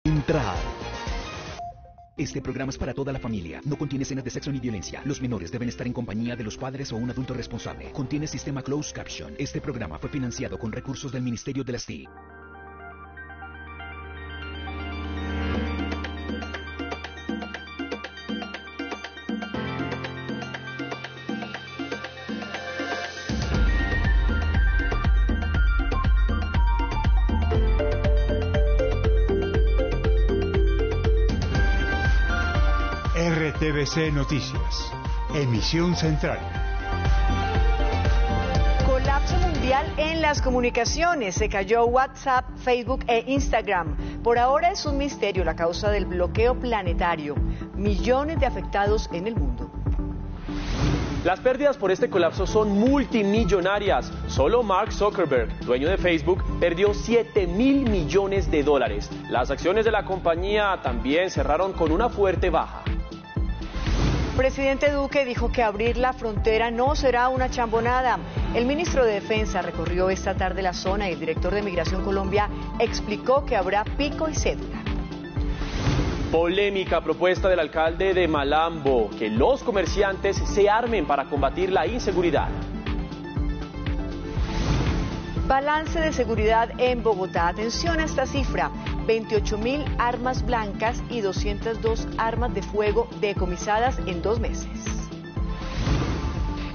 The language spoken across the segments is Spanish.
Entrar. Este programa es para toda la familia. No contiene escenas de sexo ni violencia. Los menores deben estar en compañía de los padres o un adulto responsable. Contiene sistema closed caption. Este programa fue financiado con recursos del Ministerio de las TIC. RTVC Noticias, emisión central. Colapso mundial en las comunicaciones. Se cayó WhatsApp, Facebook e Instagram. Por ahora es un misterio la causa del bloqueo planetario. Millones de afectados en el mundo. Las pérdidas por este colapso son multimillonarias. Solo Mark Zuckerberg, dueño de Facebook, perdió $7.000 millones. Las acciones de la compañía también cerraron con una fuerte baja. Presidente Duque dijo que abrir la frontera no será una chambonada. El ministro de Defensa recorrió esta tarde la zona y el director de Migración Colombia explicó que habrá pico y cédula. Polémica propuesta del alcalde de Malambo, que los comerciantes se armen para combatir la inseguridad. Balance de seguridad en Bogotá. Atención a esta cifra. 28.000 armas blancas y 202 armas de fuego decomisadas en 2 meses.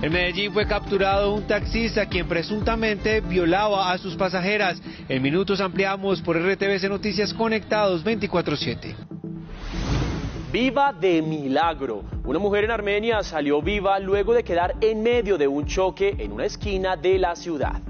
En Medellín fue capturado un taxista quien presuntamente violaba a sus pasajeras. En minutos ampliamos por RTVC Noticias Conectados 24/7. Viva de milagro. Una mujer en Armenia salió viva luego de quedar en medio de un choque en una esquina de la ciudad.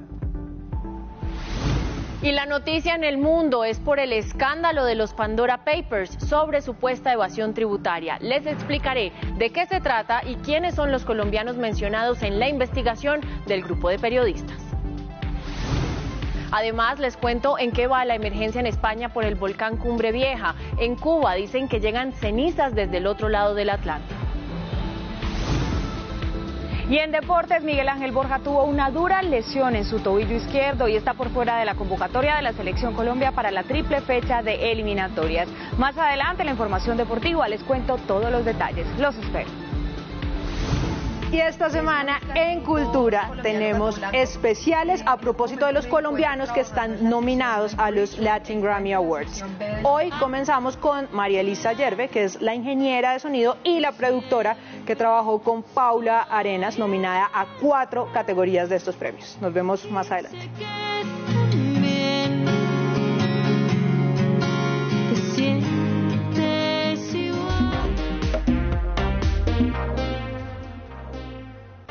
Y la noticia en el mundo es por el escándalo de los Pandora Papers sobre supuesta evasión tributaria. Les explicaré de qué se trata y quiénes son los colombianos mencionados en la investigación del grupo de periodistas. Además, les cuento en qué va la emergencia en España por el volcán Cumbre Vieja. En Cuba dicen que llegan cenizas desde el otro lado del Atlántico. Y en deportes, Miguel Ángel Borja tuvo una dura lesión en su tobillo izquierdo y está por fuera de la convocatoria de la Selección Colombia para la triple fecha de eliminatorias. Más adelante, en la información deportiva, les cuento todos los detalles. Los espero. Y esta semana en Cultura tenemos especiales a propósito de los colombianos que están nominados a los Latin Grammy Awards. Hoy comenzamos con María Elisa Yerbe, que es la ingeniera de sonido y la productora que trabajó con Paula Arenas, nominada a 4 categorías de estos premios. Nos vemos más adelante.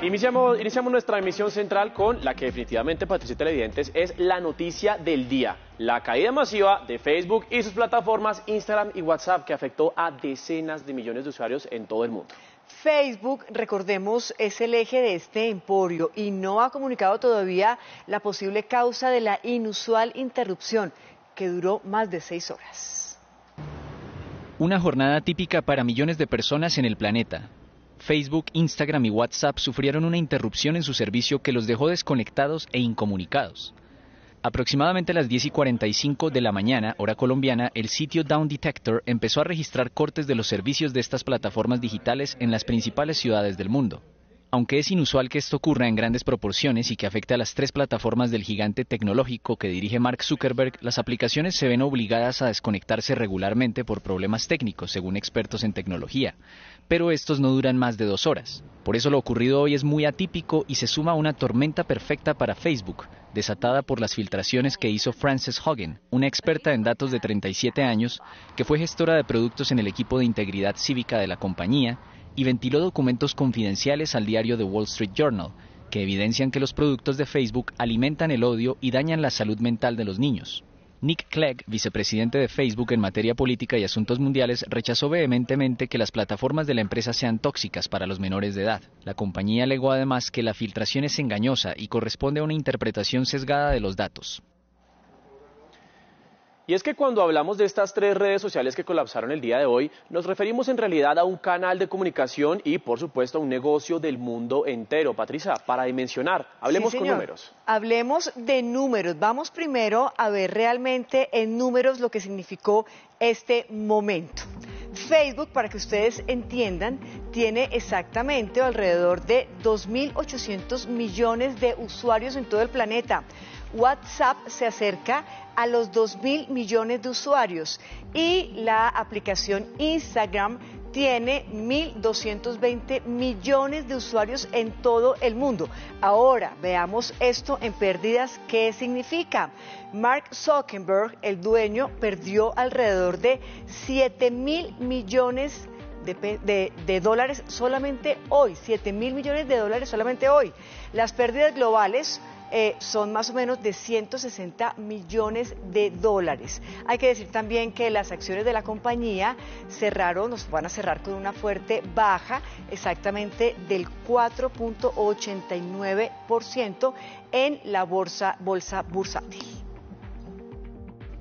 Iniciamos nuestra emisión central con la que definitivamente, Patricia Televidentes, es la noticia del día. La caída masiva de Facebook y sus plataformas Instagram y WhatsApp, que afectó a decenas de millones de usuarios en todo el mundo. Facebook, recordemos, es el eje de este emporio y no ha comunicado todavía la posible causa de la inusual interrupción, que duró más de 6 horas. Una jornada típica para millones de personas en el planeta. Facebook, Instagram y WhatsApp sufrieron una interrupción en su servicio que los dejó desconectados e incomunicados. Aproximadamente a las 10:45 de la mañana, hora colombiana, el sitio Down Detector empezó a registrar cortes de los servicios de estas plataformas digitales en las principales ciudades del mundo. Aunque es inusual que esto ocurra en grandes proporciones y que afecte a las 3 plataformas del gigante tecnológico que dirige Mark Zuckerberg, las aplicaciones se ven obligadas a desconectarse regularmente por problemas técnicos, según expertos en tecnología. Pero estos no duran más de 2 horas. Por eso lo ocurrido hoy es muy atípico y se suma a una tormenta perfecta para Facebook, desatada por las filtraciones que hizo Frances Haugen, una experta en datos de 37 años, que fue gestora de productos en el equipo de integridad cívica de la compañía y ventiló documentos confidenciales al diario The Wall Street Journal, que evidencian que los productos de Facebook alimentan el odio y dañan la salud mental de los niños. Nick Clegg, vicepresidente de Facebook en materia política y asuntos mundiales, rechazó vehementemente que las plataformas de la empresa sean tóxicas para los menores de edad. La compañía alegó además que la filtración es engañosa y corresponde a una interpretación sesgada de los datos. Y es que cuando hablamos de estas 3 redes sociales que colapsaron el día de hoy, nos referimos en realidad a un canal de comunicación y, por supuesto, a un negocio del mundo entero. Patricia, para dimensionar, hablemos con números. Hablemos de números. Vamos primero a ver realmente en números lo que significó este momento. Facebook, para que ustedes entiendan, tiene exactamente alrededor de 2.800 millones de usuarios en todo el planeta. WhatsApp se acerca a los 2.000 millones de usuarios y la aplicación Instagram tiene 1.220 millones de usuarios en todo el mundo. Ahora, veamos esto en pérdidas, ¿qué significa? Mark Zuckerberg, el dueño, perdió alrededor de 7.000 millones de dólares solamente hoy, 7.000 millones de dólares solamente hoy. Las pérdidas globales son más o menos de 160 millones de dólares. Hay que decir también que las acciones de la compañía nos van a cerrar con una fuerte baja, exactamente del 4.89% en la bolsa bursátil.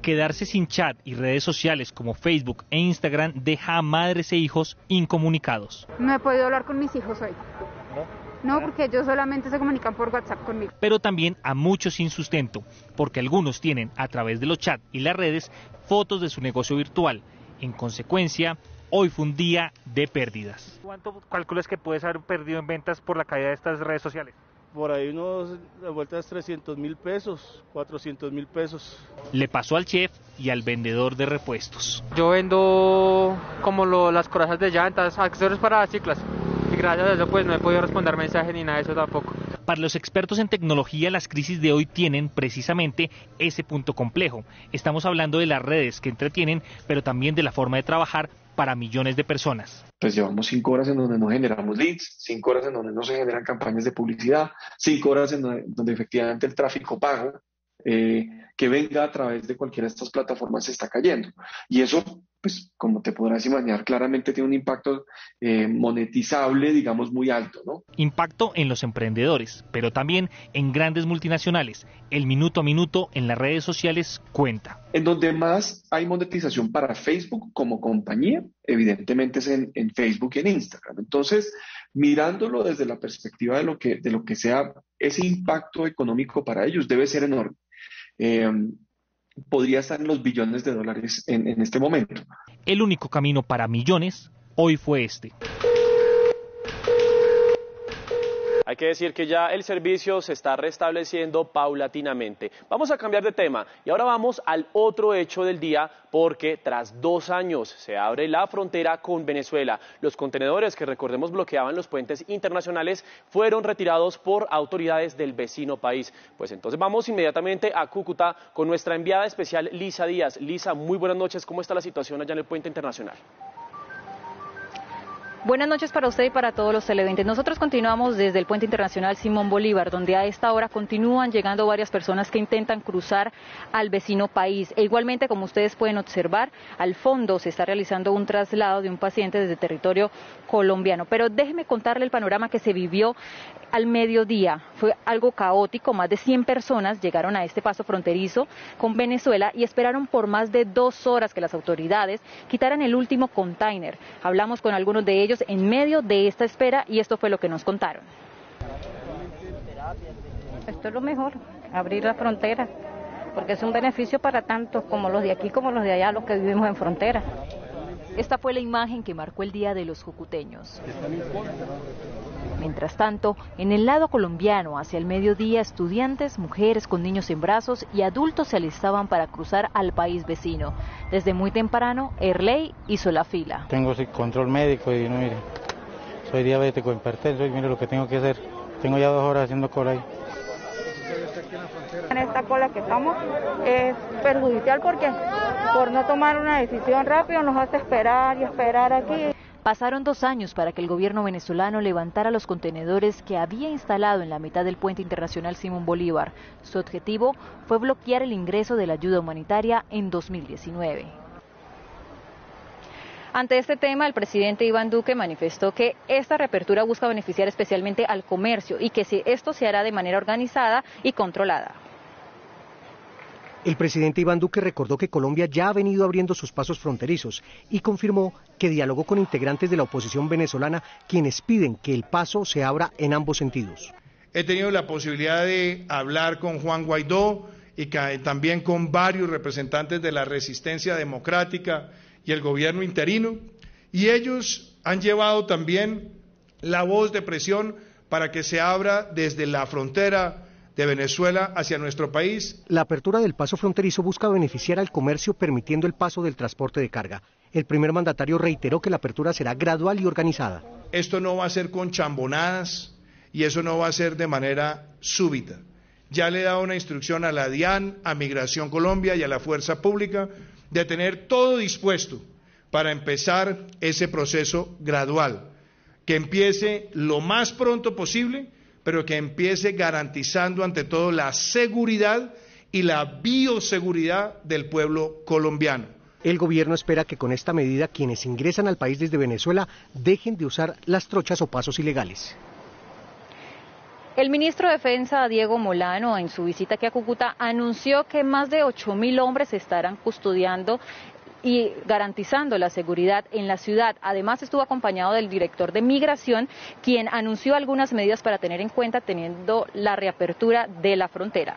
Quedarse sin chat y redes sociales como Facebook e Instagram deja a madres e hijos incomunicados. No he podido hablar con mis hijos hoy. No, porque ellos solamente se comunican por WhatsApp conmigo. Pero también a muchos sin sustento, porque algunos tienen a través de los chats y las redes fotos de su negocio virtual. En consecuencia, hoy fue un día de pérdidas. ¿Cuánto calculas que puedes haber perdido en ventas por la caída de estas redes sociales? Por ahí de vueltas 300.000 pesos, 400.000 pesos. Le pasó al chef y al vendedor de repuestos. Yo vendo como las corazas de llantas, accesorios para ciclas. Y gracias a eso pues no he podido responder mensajes ni nada de eso tampoco. Para los expertos en tecnología, las crisis de hoy tienen precisamente ese punto complejo. Estamos hablando de las redes que entretienen, pero también de la forma de trabajar para millones de personas. Pues llevamos 5 horas en donde no generamos leads, 5 horas en donde no se generan campañas de publicidad, 5 horas en donde efectivamente el tráfico pago que venga a través de cualquiera de estas plataformas se está cayendo. Y eso, pues como te podrás imaginar, claramente tiene un impacto monetizable, digamos, muy alto, ¿no? Impacto en los emprendedores, pero también en grandes multinacionales. El minuto a minuto en las redes sociales cuenta. En donde más hay monetización para Facebook como compañía, evidentemente es en Facebook y en Instagram. Entonces, mirándolo desde la perspectiva de lo que sea ese impacto económico para ellos, debe ser enorme. Podría estar en los billones de dólares en este momento. El único camino para millones hoy fue este. Hay que decir que ya el servicio se está restableciendo paulatinamente. Vamos a cambiar de tema y ahora vamos al otro hecho del día porque tras 2 años se abre la frontera con Venezuela. Los contenedores que recordemos bloqueaban los puentes internacionales fueron retirados por autoridades del vecino país. Pues entonces vamos inmediatamente a Cúcuta con nuestra enviada especial Lisa Díaz. Lisa, muy buenas noches. ¿Cómo está la situación allá en el puente internacional? Buenas noches para usted y para todos los televidentes. Nosotros continuamos desde el Puente Internacional Simón Bolívar, donde a esta hora continúan llegando varias personas que intentan cruzar al vecino país. E igualmente, como ustedes pueden observar, al fondo se está realizando un traslado de un paciente desde territorio colombiano. Pero déjeme contarle el panorama que se vivió al mediodía. Fue algo caótico, más de 100 personas llegaron a este paso fronterizo con Venezuela y esperaron por más de 2 horas que las autoridades quitaran el último container. Hablamos con algunos de ellos en medio de esta espera y esto fue lo que nos contaron. Esto es lo mejor, abrir la frontera, porque es un beneficio para tantos como los de aquí como los de allá, los que vivimos en frontera. Esta fue la imagen que marcó el día de los jucuteños. Mientras tanto, en el lado colombiano, hacia el mediodía, estudiantes, mujeres con niños en brazos y adultos se alistaban para cruzar al país vecino. Desde muy temprano, Erley hizo la fila. Tengo control médico y no, mire, soy diabético, hipertenso y mire lo que tengo que hacer. Tengo ya 2 horas haciendo cola ahí. En esta cola que estamos es perjudicial porque por no tomar una decisión rápida nos hace esperar y esperar aquí. Pasaron 2 años para que el gobierno venezolano levantara los contenedores que había instalado en la mitad del puente internacional Simón Bolívar. Su objetivo fue bloquear el ingreso de la ayuda humanitaria en 2019. Ante este tema, el presidente Iván Duque manifestó que esta reapertura busca beneficiar especialmente al comercio y que esto se hará de manera organizada y controlada. El presidente Iván Duque recordó que Colombia ya ha venido abriendo sus pasos fronterizos y confirmó que dialogó con integrantes de la oposición venezolana, quienes piden que el paso se abra en ambos sentidos. He tenido la posibilidad de hablar con Juan Guaidó y también con varios representantes de la resistencia democrática y el gobierno interino, y ellos han llevado también la voz de presión para que se abra desde la frontera de Venezuela hacia nuestro país. La apertura del paso fronterizo busca beneficiar al comercio permitiendo el paso del transporte de carga. El primer mandatario reiteró que la apertura será gradual y organizada. Esto no va a ser con chambonadas y eso no va a ser de manera súbita. Ya le he dado una instrucción a la DIAN, a Migración Colombia y a la Fuerza Pública de tener todo dispuesto para empezar ese proceso gradual, que empiece lo más pronto posible, pero que empiece garantizando ante todo la seguridad y la bioseguridad del pueblo colombiano. El gobierno espera que con esta medida quienes ingresan al país desde Venezuela dejen de usar las trochas o pasos ilegales. El ministro de Defensa, Diego Molano, en su visita aquí a Cúcuta, anunció que más de 8.000 hombres estarán custodiando y garantizando la seguridad en la ciudad. Además, estuvo acompañado del director de Migración, quien anunció algunas medidas para tener en cuenta teniendo la reapertura de la frontera.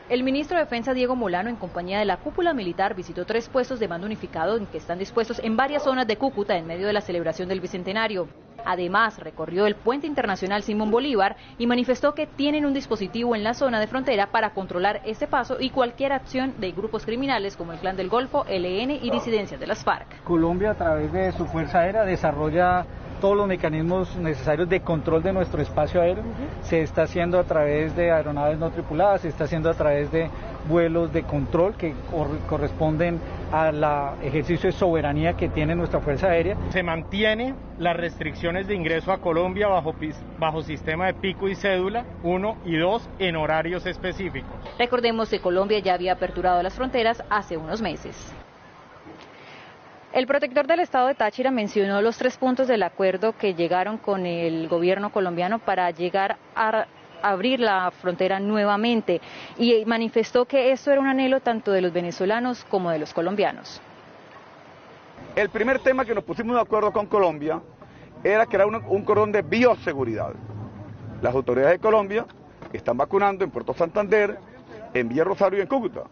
El ministro de Defensa, Diego Molano, en compañía de la cúpula militar, visitó 3 puestos de mando unificado que están dispuestos en varias zonas de Cúcuta en medio de la celebración del Bicentenario. Además, recorrió el puente internacional Simón Bolívar y manifestó que tienen un dispositivo en la zona de frontera para controlar ese paso y cualquier acción de grupos criminales como el Clan del Golfo, ELN y disidencias de las FARC. Colombia, a través de su Fuerza Aérea, desarrolla todos los mecanismos necesarios de control de nuestro espacio aéreo. Se está haciendo a través de aeronaves no tripuladas, se está haciendo a través de vuelos de control que corresponden al ejercicio de soberanía que tiene nuestra Fuerza Aérea. Se mantiene las restricciones de ingreso a Colombia bajo sistema de pico y cédula 1 y 2 en horarios específicos. Recordemos que Colombia ya había aperturado las fronteras hace unos meses. El protector del estado de Táchira mencionó los 3 puntos del acuerdo que llegaron con el gobierno colombiano para llegar a abrir la frontera nuevamente y manifestó que esto era un anhelo tanto de los venezolanos como de los colombianos. El primer tema que nos pusimos de acuerdo con Colombia era crear un cordón de bioseguridad. Las autoridades de Colombia están vacunando en Puerto Santander, en Villa Rosario y en Cúcuta.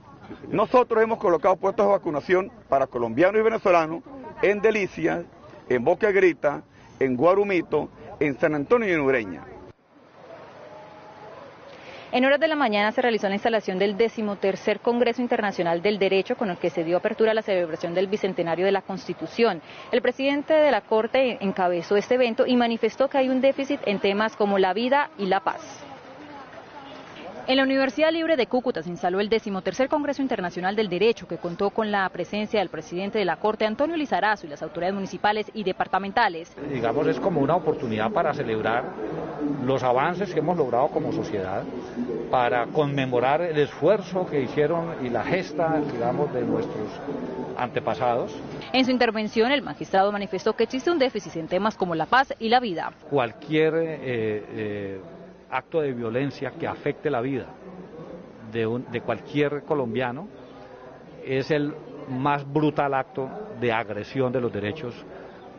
Nosotros hemos colocado puestos de vacunación para colombianos y venezolanos en Delicias, en Boca Grita, en Guarumito, en San Antonio y en Ureña. En horas de la mañana se realizó la instalación del 13º Congreso Internacional del Derecho, con el que se dio apertura a la celebración del Bicentenario de la Constitución. El presidente de la Corte encabezó este evento y manifestó que hay un déficit en temas como la vida y la paz. En la Universidad Libre de Cúcuta se instaló el 13º Congreso Internacional del Derecho, que contó con la presencia del presidente de la Corte, Antonio Lizarazo, y las autoridades municipales y departamentales. Digamos, es como una oportunidad para celebrar los avances que hemos logrado como sociedad, para conmemorar el esfuerzo que hicieron y la gesta, digamos, de nuestros antepasados. En su intervención, el magistrado manifestó que existe un déficit en temas como la paz y la vida. Cualquier acto de violencia que afecte la vida de cualquier colombiano es el más brutal acto de agresión de los derechos,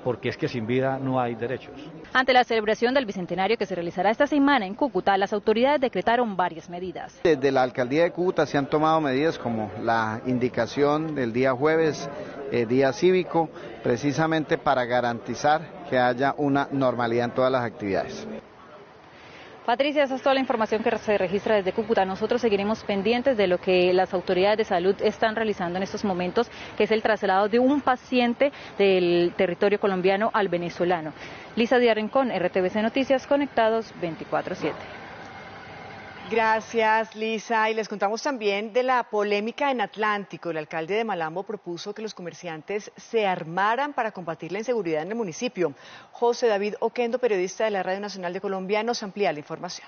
porque es que sin vida no hay derechos. Ante la celebración del Bicentenario que se realizará esta semana en Cúcuta, las autoridades decretaron varias medidas. Desde la Alcaldía de Cúcuta se han tomado medidas como la indicación del día jueves, día cívico, precisamente para garantizar que haya una normalidad en todas las actividades. Patricia, esa es toda la información que se registra desde Cúcuta. Nosotros seguiremos pendientes de lo que las autoridades de salud están realizando en estos momentos, que es el traslado de un paciente del territorio colombiano al venezolano. Lisa Díaz Rincón, RTVC Noticias, conectados 24/7. Gracias, Lisa. Y les contamos también de la polémica en Atlántico. El alcalde de Malambo propuso que los comerciantes se armaran para combatir la inseguridad en el municipio. José David Oquendo, periodista de la Radio Nacional de Colombia, nos amplía la información.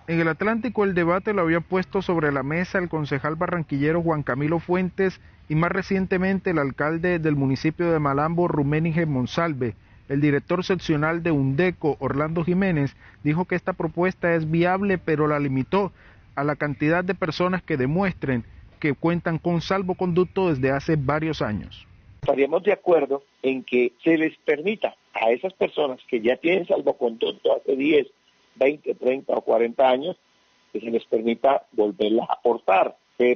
En el Atlántico el debate lo había puesto sobre la mesa el concejal barranquillero Juan Camilo Fuentes y más recientemente el alcalde del municipio de Malambo, Ruménige Monsalve. El director seccional de UNDECO, Orlando Jiménez, dijo que esta propuesta es viable, pero la limitó a la cantidad de personas que demuestren que cuentan con salvoconducto desde hace varios años. Estaríamos de acuerdo en que se les permita a esas personas que ya tienen salvoconducto hace 10, 20, 30 o 40 años, que se les permita volverlas a aportar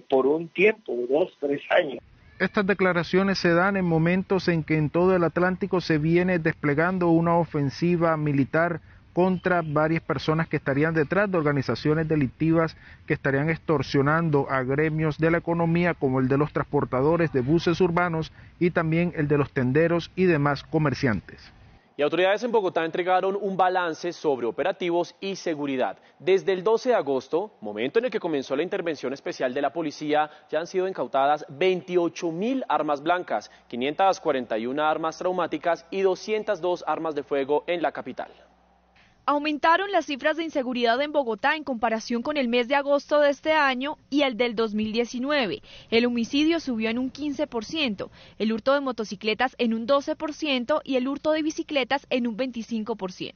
por un tiempo, 2, 3 años. Estas declaraciones se dan en momentos en que en todo el Atlántico se viene desplegando una ofensiva militar contra varias personas que estarían detrás de organizaciones delictivas que estarían extorsionando a gremios de la economía como el de los transportadores de buses urbanos y también el de los tenderos y demás comerciantes. Y autoridades en Bogotá entregaron un balance sobre operativos y seguridad. Desde el 12 de agosto, momento en el que comenzó la intervención especial de la policía, ya han sido incautadas 28.000 armas blancas, 541 armas traumáticas y 202 armas de fuego en la capital. Aumentaron las cifras de inseguridad en Bogotá en comparación con el mes de agosto de este año y el del 2019. El homicidio subió en un 15%, el hurto de motocicletas en un 12% y el hurto de bicicletas en un 25%.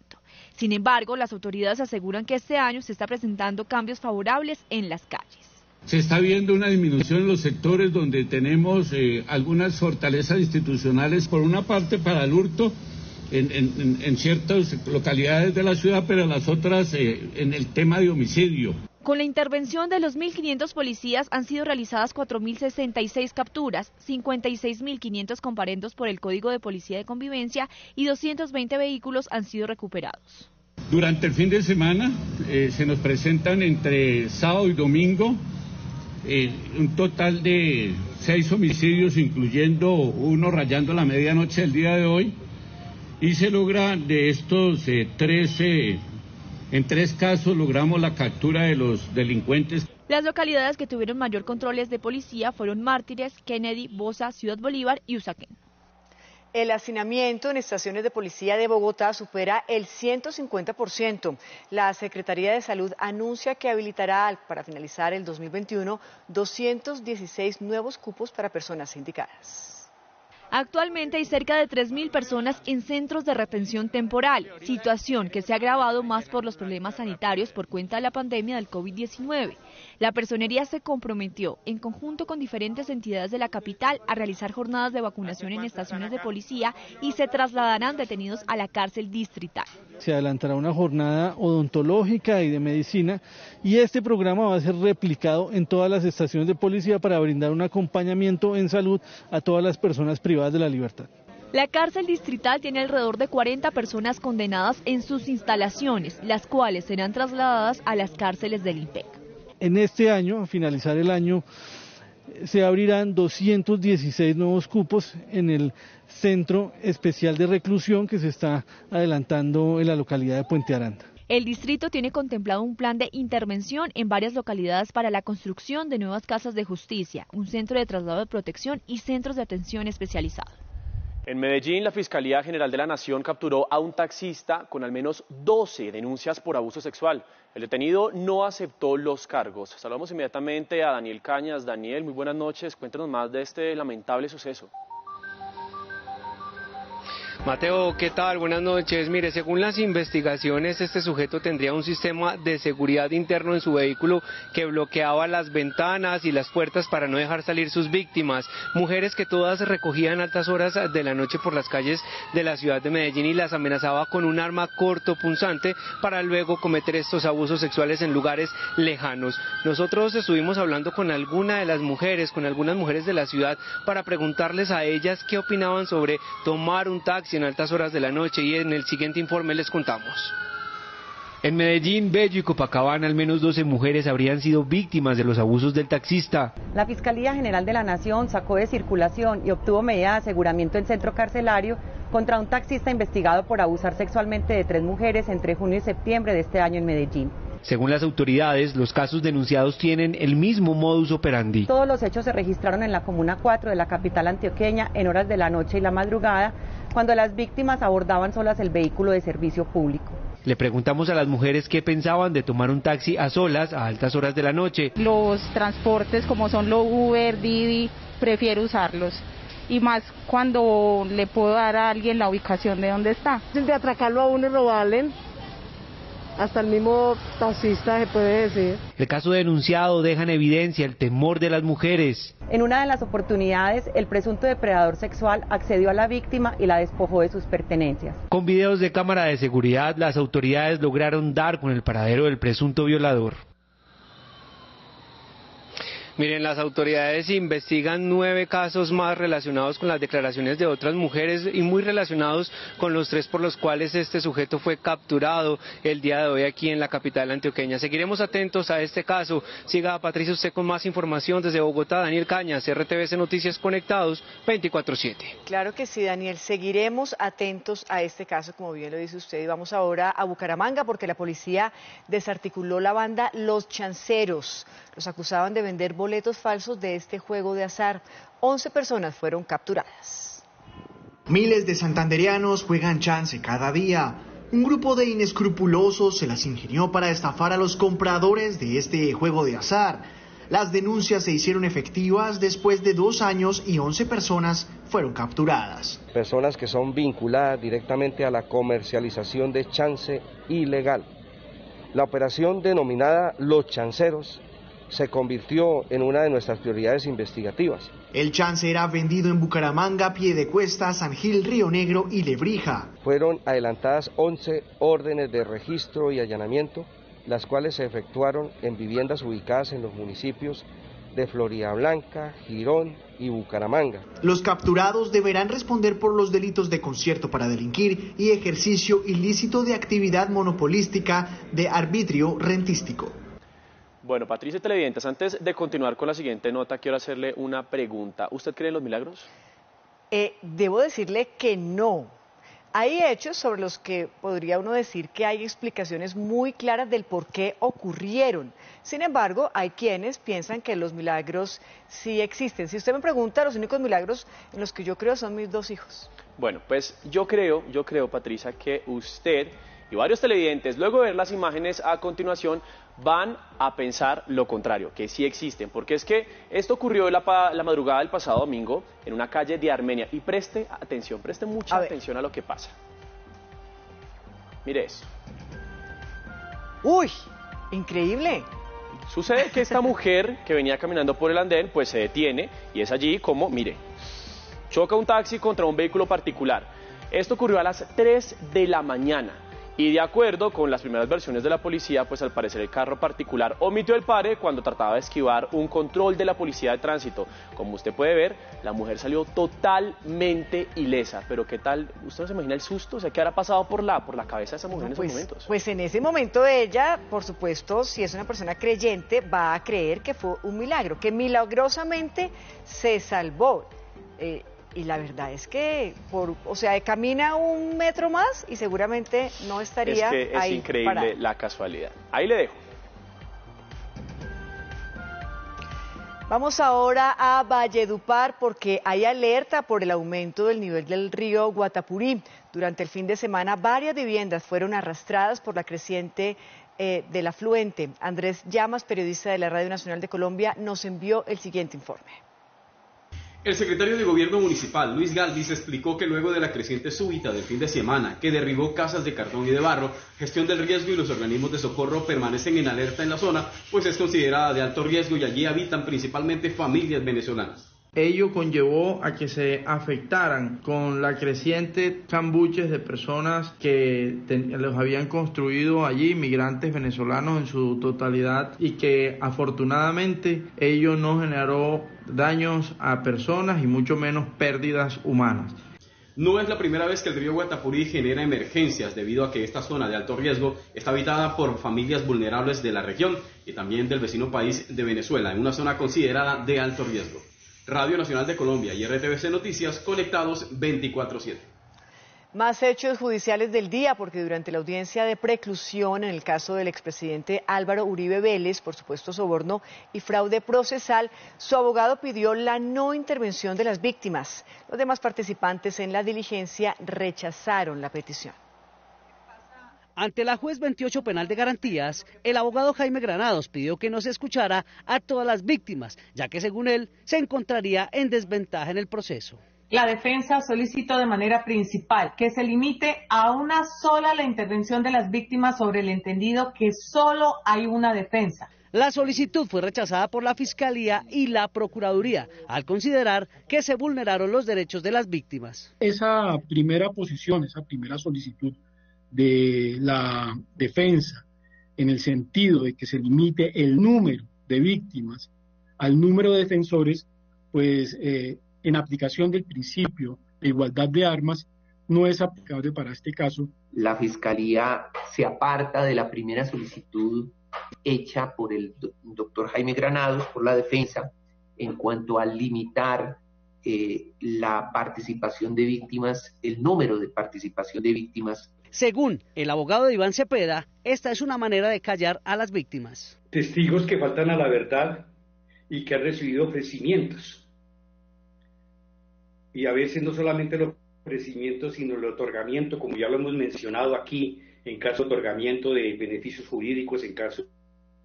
Sin embargo, las autoridades aseguran que este año se está presentando cambios favorables en las calles. Se está viendo una disminución en los sectores donde tenemos algunas fortalezas institucionales, por una parte para el hurto, en ciertas localidades de la ciudad, pero en las otras en el tema de homicidio. Con la intervención de los 1.500 policías han sido realizadas 4.066 capturas, 56.500 comparendos por el Código de Policía de Convivencia y 220 vehículos han sido recuperados. Durante el fin de semana se nos presentan entre sábado y domingo un total de 6 homicidios, incluyendo uno rayando la medianoche del día de hoy. Y se logra de estos en 3 casos logramos la captura de los delincuentes. Las localidades que tuvieron mayor controles de policía fueron Mártires, Kennedy, Bosa, Ciudad Bolívar y Usaquén. El hacinamiento en estaciones de policía de Bogotá supera el 150%. La Secretaría de Salud anuncia que habilitará para finalizar el 2021 216 nuevos cupos para personas indicadas. Actualmente hay cerca de 3.000 personas en centros de retención temporal, situación que se ha agravado más por los problemas sanitarios por cuenta de la pandemia del COVID-19. La personería se comprometió, en conjunto con diferentes entidades de la capital, a realizar jornadas de vacunación en estaciones de policía y se trasladarán detenidos a la cárcel distrital. Se adelantará una jornada odontológica y de medicina y este programa va a ser replicado en todas las estaciones de policía para brindar un acompañamiento en salud a todas las personas privadas de la libertad. La cárcel distrital tiene alrededor de 40 personas condenadas en sus instalaciones, las cuales serán trasladadas a las cárceles del IMPEC. En este año, a finalizar el año, se abrirán 216 nuevos cupos en el Centro Especial de Reclusión que se está adelantando en la localidad de Puente Aranda. El distrito tiene contemplado un plan de intervención en varias localidades para la construcción de nuevas casas de justicia, un centro de traslado de protección y centros de atención especializados. En Medellín, la Fiscalía General de la Nación capturó a un taxista con al menos 12 denuncias por abuso sexual. El detenido no aceptó los cargos. Saludamos inmediatamente a Daniel Cañas. Daniel, muy buenas noches. Cuéntanos más de este lamentable suceso. Mateo, ¿qué tal? Buenas noches. Mire, según las investigaciones, este sujeto tendría un sistema de seguridad interno en su vehículo que bloqueaba las ventanas y las puertas para no dejar salir sus víctimas. Mujeres que todas recogían altas horas de la noche por las calles de la ciudad de Medellín y las amenazaba con un arma cortopunzante para luego cometer estos abusos sexuales en lugares lejanos. Nosotros estuvimos hablando con algunas mujeres de la ciudad para preguntarles a ellas qué opinaban sobre tomar un taxi en altas horas de la noche y en el siguiente informe les contamos. En Medellín, Bello y Copacabana, al menos 12 mujeres habrían sido víctimas de los abusos del taxista. La Fiscalía General de la Nación sacó de circulación y obtuvo medida de aseguramiento en centro carcelario contra un taxista investigado por abusar sexualmente de 3 mujeres entre junio y septiembre de este año en Medellín. Según las autoridades, los casos denunciados tienen el mismo modus operandi. Todos los hechos se registraron en la Comuna 4 de la capital antioqueña en horas de la noche y la madrugada, cuando las víctimas abordaban solas el vehículo de servicio público. Le preguntamos a las mujeres qué pensaban de tomar un taxi a solas a altas horas de la noche. Los transportes como son los Uber, Didi, prefiero usarlos. Y más cuando le puedo dar a alguien la ubicación de dónde está. De atracarlo a uno y robarle. hasta el mismo taxista se puede decir. El caso denunciado deja en evidencia el temor de las mujeres. En una de las oportunidades, el presunto depredador sexual accedió a la víctima y la despojó de sus pertenencias. Con videos de cámara de seguridad, las autoridades lograron dar con el paradero del presunto violador. Miren, las autoridades investigan 9 casos más relacionados con las declaraciones de otras mujeres y muy relacionados con los 3 por los cuales este sujeto fue capturado el día de hoy aquí en la capital antioqueña. Seguiremos atentos a este caso. Siga, Patricia, usted con más información desde Bogotá. Daniel Cañas, RTVC Noticias Conectados 24/7. Claro que sí, Daniel. Seguiremos atentos a este caso, como bien lo dice usted. Y vamos ahora a Bucaramanga porque la policía desarticuló la banda Los Chanceros. Los acusaban de vender boletos falsos de este juego de azar. 11 personas fueron capturadas. Miles de santandereanos juegan chance cada día. Un grupo de inescrupulosos se las ingenió para estafar a los compradores de este juego de azar. Las denuncias se hicieron efectivas después de 2 años y 11 personas fueron capturadas. Personas que son vinculadas directamente a la comercialización de chance ilegal. La operación denominada Los Chanceros se convirtió en una de nuestras prioridades investigativas. El chance era vendido en Bucaramanga, Piedecuesta, San Gil, Río Negro y Lebrija. Fueron adelantadas 11 órdenes de registro y allanamiento, las cuales se efectuaron en viviendas ubicadas en los municipios de Floridablanca, Girón y Bucaramanga. Los capturados deberán responder por los delitos de concierto para delinquir y ejercicio ilícito de actividad monopolística de arbitrio rentístico. Bueno, Patricia, televidentes, antes de continuar con la siguiente nota, quiero hacerle una pregunta. ¿Usted cree en los milagros? Debo decirle que no. Hay hechos sobre los que podría uno decir que hay explicaciones muy claras del por qué ocurrieron. Sin embargo, hay quienes piensan que los milagros sí existen. Si usted me pregunta, los únicos milagros en los que yo creo son mis 2 hijos. Bueno, pues yo creo, Patricia, que usted y varios televidentes, luego de ver las imágenes a continuación, van a pensar lo contrario, que sí existen, porque es que esto ocurrió la madrugada del pasado domingo en una calle de Armenia, y preste atención, preste mucha atención a lo que pasa. Mire eso. ¡Uy! ¡Increíble! Sucede que esta mujer que venía caminando por el andén, pues se detiene, y es allí como, mire, choca un taxi contra un vehículo particular. Esto ocurrió a las 3 de la mañana. Y de acuerdo con las primeras versiones de la policía, pues al parecer el carro particular omitió el pare cuando trataba de esquivar un control de la policía de tránsito. Como usted puede ver, la mujer salió totalmente ilesa. Pero ¿qué tal? ¿Usted no se imagina el susto? O sea, ¿qué habrá pasado por la cabeza de esa mujer en esos momentos? Pues en ese momento ella, por supuesto, si es una persona creyente, va a creer que fue un milagro, que milagrosamente se salvó. Y la verdad es que, camina 1 metro más y seguramente no estaría ahí. Es increíble parado. La casualidad. Ahí le dejo. Vamos ahora a Valledupar porque hay alerta por el aumento del nivel del río Guatapurí. Durante el fin de semana, varias viviendas fueron arrastradas por la creciente del afluente. Andrés Llamas, periodista de la Radio Nacional de Colombia, nos envió el siguiente informe. El secretario de Gobierno Municipal, Luis Galvis, explicó que luego de la creciente súbita del fin de semana, que derribó casas de cartón y de barro, gestión del riesgo y los organismos de socorro permanecen en alerta en la zona, pues es considerada de alto riesgo y allí habitan principalmente familias venezolanas. Ello conllevó a que se afectaran con la creciente cambuches de personas que los habían construido allí, migrantes venezolanos en su totalidad, y que afortunadamente ello no generó daños a personas y mucho menos pérdidas humanas. No es la primera vez que el río Guatapurí genera emergencias debido a que esta zona de alto riesgo está habitada por familias vulnerables de la región y también del vecino país de Venezuela, en una zona considerada de alto riesgo. Radio Nacional de Colombia y RTVC Noticias conectados 24/7. Más hechos judiciales del día, porque durante la audiencia de preclusión en el caso del expresidente Álvaro Uribe Vélez, por supuesto soborno y fraude procesal, su abogado pidió la no intervención de las víctimas. Los demás participantes en la diligencia rechazaron la petición. Ante la juez 28 penal de garantías, el abogado Jaime Granados pidió que no se escuchara a todas las víctimas, ya que según él se encontraría en desventaja en el proceso. La defensa solicitó de manera principal que se limite a una sola la intervención de las víctimas sobre el entendido que solo hay una defensa. La solicitud fue rechazada por la Fiscalía y la Procuraduría, al considerar que se vulneraron los derechos de las víctimas. Esa primera posición, esa primera solicitud de la defensa, en el sentido de que se limite el número de víctimas al número de defensores, pues en aplicación del principio de igualdad de armas, no es aplicable para este caso. La Fiscalía se aparta de la primera solicitud hecha por el doctor Jaime Granados, por la defensa, en cuanto a limitar la participación de víctimas, el número de participación de víctimas. Según el abogado de Iván Cepeda, esta es una manera de callar a las víctimas. Testigos que faltan a la verdad y que han recibido ofrecimientos. Y a veces no solamente los ofrecimientos, sino el otorgamiento, como ya lo hemos mencionado aquí, en caso de otorgamiento de beneficios jurídicos, en caso de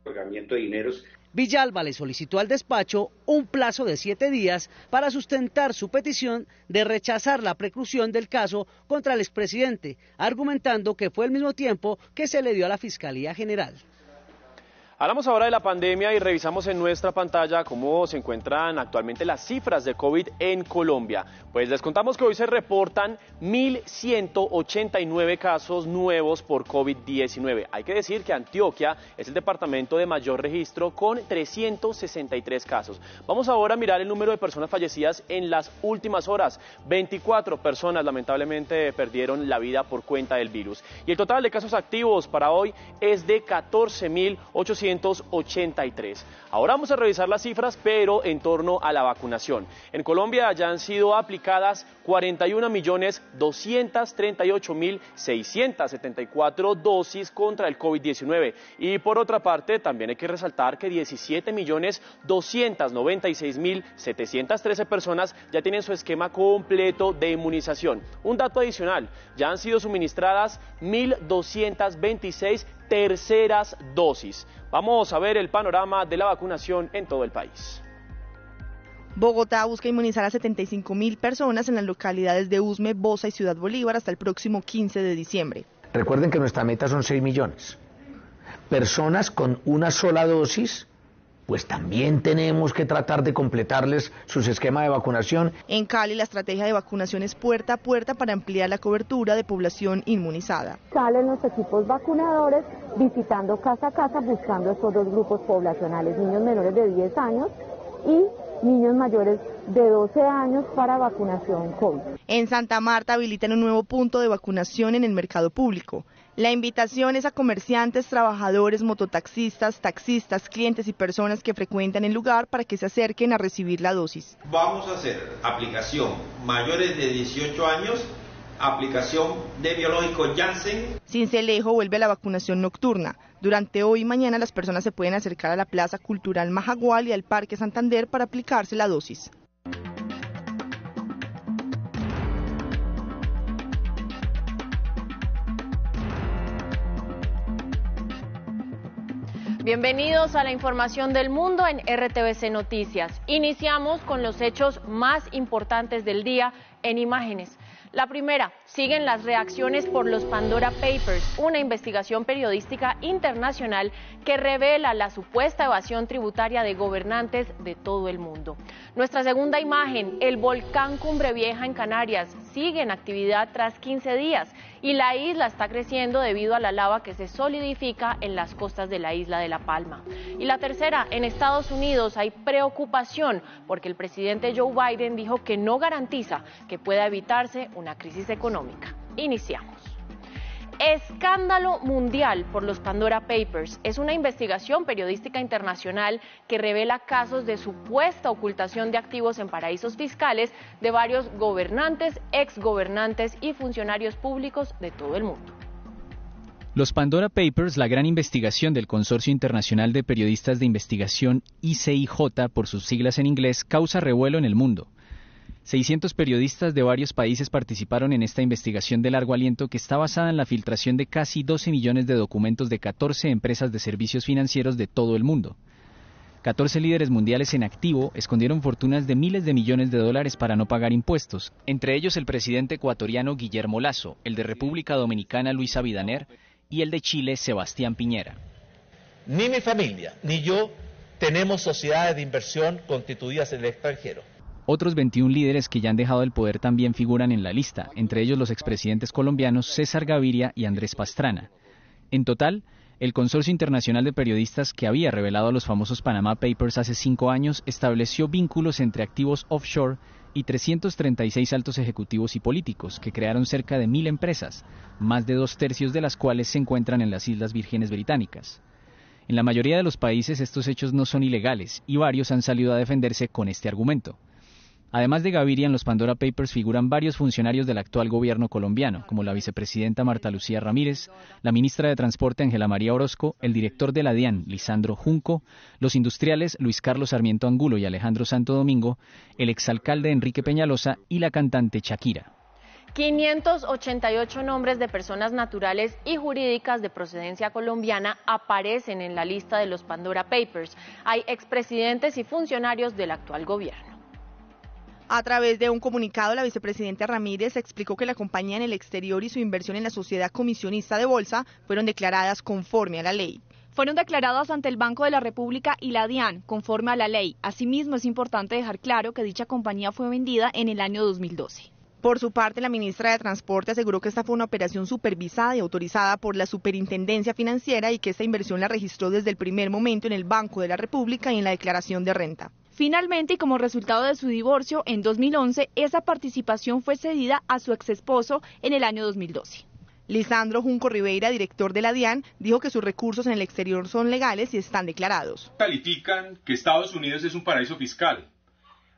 otorgamiento de dineros. Villalba le solicitó al despacho un plazo de 7 días para sustentar su petición de rechazar la preclusión del caso contra el expresidente, argumentando que fue el mismo tiempo que se le dio a la Fiscalía General. Hablamos ahora de la pandemia y revisamos en nuestra pantalla cómo se encuentran actualmente las cifras de COVID en Colombia. Pues les contamos que hoy se reportan 1.189 casos nuevos por COVID-19. Hay que decir que Antioquia es el departamento de mayor registro con 363 casos. Vamos ahora a mirar el número de personas fallecidas en las últimas horas. 24 personas lamentablemente perdieron la vida por cuenta del virus. Y el total de casos activos para hoy es de 14.883. Ahora vamos a revisar las cifras, pero en torno a la vacunación. En Colombia ya han sido aplicadas 41.238.674 dosis contra el COVID-19. Y por otra parte, también hay que resaltar que 17.296.713 personas ya tienen su esquema completo de inmunización. Un dato adicional, ya han sido suministradas 1.226 terceras dosis. Vamos a ver el panorama de la vacunación en todo el país. Bogotá busca inmunizar a 75.000 personas en las localidades de Usme, Bosa y Ciudad Bolívar hasta el próximo 15 de diciembre. Recuerden que nuestra meta son 6 millones. Personas con una sola dosis, pues también tenemos que tratar de completarles su esquema de vacunación. En Cali, la estrategia de vacunación es puerta a puerta para ampliar la cobertura de población inmunizada. Salen los equipos vacunadores visitando casa a casa buscando estos dos grupos poblacionales, niños menores de 10 años y niños mayores de 12 años para vacunación COVID. En Santa Marta habilitan un nuevo punto de vacunación en el mercado público. La invitación es a comerciantes, trabajadores, mototaxistas, taxistas, clientes y personas que frecuentan el lugar para que se acerquen a recibir la dosis. Vamos a hacer aplicación mayores de 18 años, aplicación de biológico Janssen. Sincelejo vuelve a la vacunación nocturna. Durante hoy y mañana las personas se pueden acercar a la Plaza Cultural Majagual y al Parque Santander para aplicarse la dosis. Bienvenidos a la información del mundo en RTVC Noticias. Iniciamos con los hechos más importantes del día en imágenes. La primera, siguen las reacciones por los Pandora Papers, una investigación periodística internacional que revela la supuesta evasión tributaria de gobernantes de todo el mundo. Nuestra segunda imagen, el volcán Cumbre Vieja en Canarias sigue en actividad tras 15 días y la isla está creciendo debido a la lava que se solidifica en las costas de la isla de La Palma. Y la tercera, en Estados Unidos hay preocupación porque el presidente Joe Biden dijo que no garantiza que pueda evitarse una crisis económica. Iniciamos. Escándalo mundial por los Pandora Papers. Es una investigación periodística internacional que revela casos de supuesta ocultación de activos en paraísos fiscales de varios gobernantes, exgobernantes y funcionarios públicos de todo el mundo. Los Pandora Papers, la gran investigación del Consorcio Internacional de Periodistas de Investigación ICIJ por sus siglas en inglés, causa revuelo en el mundo. 600 periodistas de varios países participaron en esta investigación de largo aliento que está basada en la filtración de casi 12 millones de documentos de 14 empresas de servicios financieros de todo el mundo. 14 líderes mundiales en activo escondieron fortunas de miles de millones de dólares para no pagar impuestos, entre ellos el presidente ecuatoriano Guillermo Lasso, el de República Dominicana Luis Abinader y el de Chile Sebastián Piñera. Ni mi familia ni yo tenemos sociedades de inversión constituidas en el extranjero. Otros 21 líderes que ya han dejado el poder también figuran en la lista, entre ellos los expresidentes colombianos César Gaviria y Andrés Pastrana. En total, el Consorcio Internacional de Periodistas, que había revelado los famosos Panama Papers hace 5 años, estableció vínculos entre activos offshore y 336 altos ejecutivos y políticos, que crearon cerca de 1.000 empresas, más de 2/3 de las cuales se encuentran en las Islas Vírgenes Británicas. En la mayoría de los países estos hechos no son ilegales y varios han salido a defenderse con este argumento. Además de Gaviria, en los Pandora Papers figuran varios funcionarios del actual gobierno colombiano, como la vicepresidenta Marta Lucía Ramírez, la ministra de Transporte Ángela María Orozco, el director de la DIAN, Lisandro Junco, los industriales Luis Carlos Sarmiento Angulo y Alejandro Santo Domingo, el exalcalde Enrique Peñalosa y la cantante Shakira. 588 nombres de personas naturales y jurídicas de procedencia colombiana aparecen en la lista de los Pandora Papers. Hay expresidentes y funcionarios del actual gobierno. A través de un comunicado, la vicepresidenta Ramírez explicó que la compañía en el exterior y su inversión en la sociedad comisionista de bolsa fueron declaradas conforme a la ley. Fueron declaradas ante el Banco de la República y la DIAN, conforme a la ley. Asimismo, es importante dejar claro que dicha compañía fue vendida en el año 2012. Por su parte, la ministra de Transporte aseguró que esta fue una operación supervisada y autorizada por la Superintendencia Financiera y que esta inversión la registró desde el primer momento en el Banco de la República y en la declaración de renta. Finalmente, y como resultado de su divorcio en 2011, esa participación fue cedida a su exesposo en el año 2012. Lisandro Junco Ribeira, director de la DIAN, dijo que sus recursos en el exterior son legales y están declarados. Califican que Estados Unidos es un paraíso fiscal,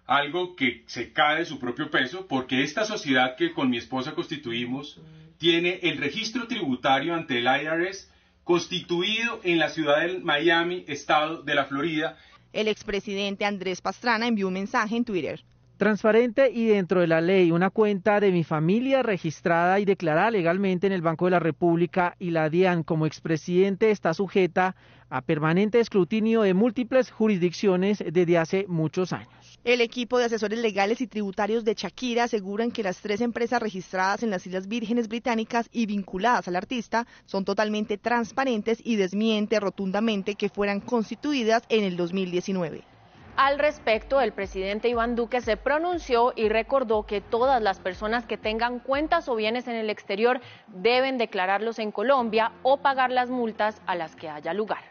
algo que se cae de su propio peso porque esta sociedad que con mi esposa constituimos tiene el registro tributario ante el IRS constituido en la ciudad de Miami, estado de la Florida. El expresidente Andrés Pastrana envió un mensaje en Twitter. Transparente y dentro de la ley, una cuenta de mi familia registrada y declarada legalmente en el Banco de la República y la DIAN como expresidente está sujeta a permanente escrutinio de múltiples jurisdicciones desde hace muchos años. El equipo de asesores legales y tributarios de Shakira aseguran que las 3 empresas registradas en las Islas Vírgenes Británicas y vinculadas al artista son totalmente transparentes y desmiente rotundamente que fueran constituidas en el 2019. Al respecto, el presidente Iván Duque se pronunció y recordó que todas las personas que tengan cuentas o bienes en el exterior deben declararlos en Colombia o pagar las multas a las que haya lugar.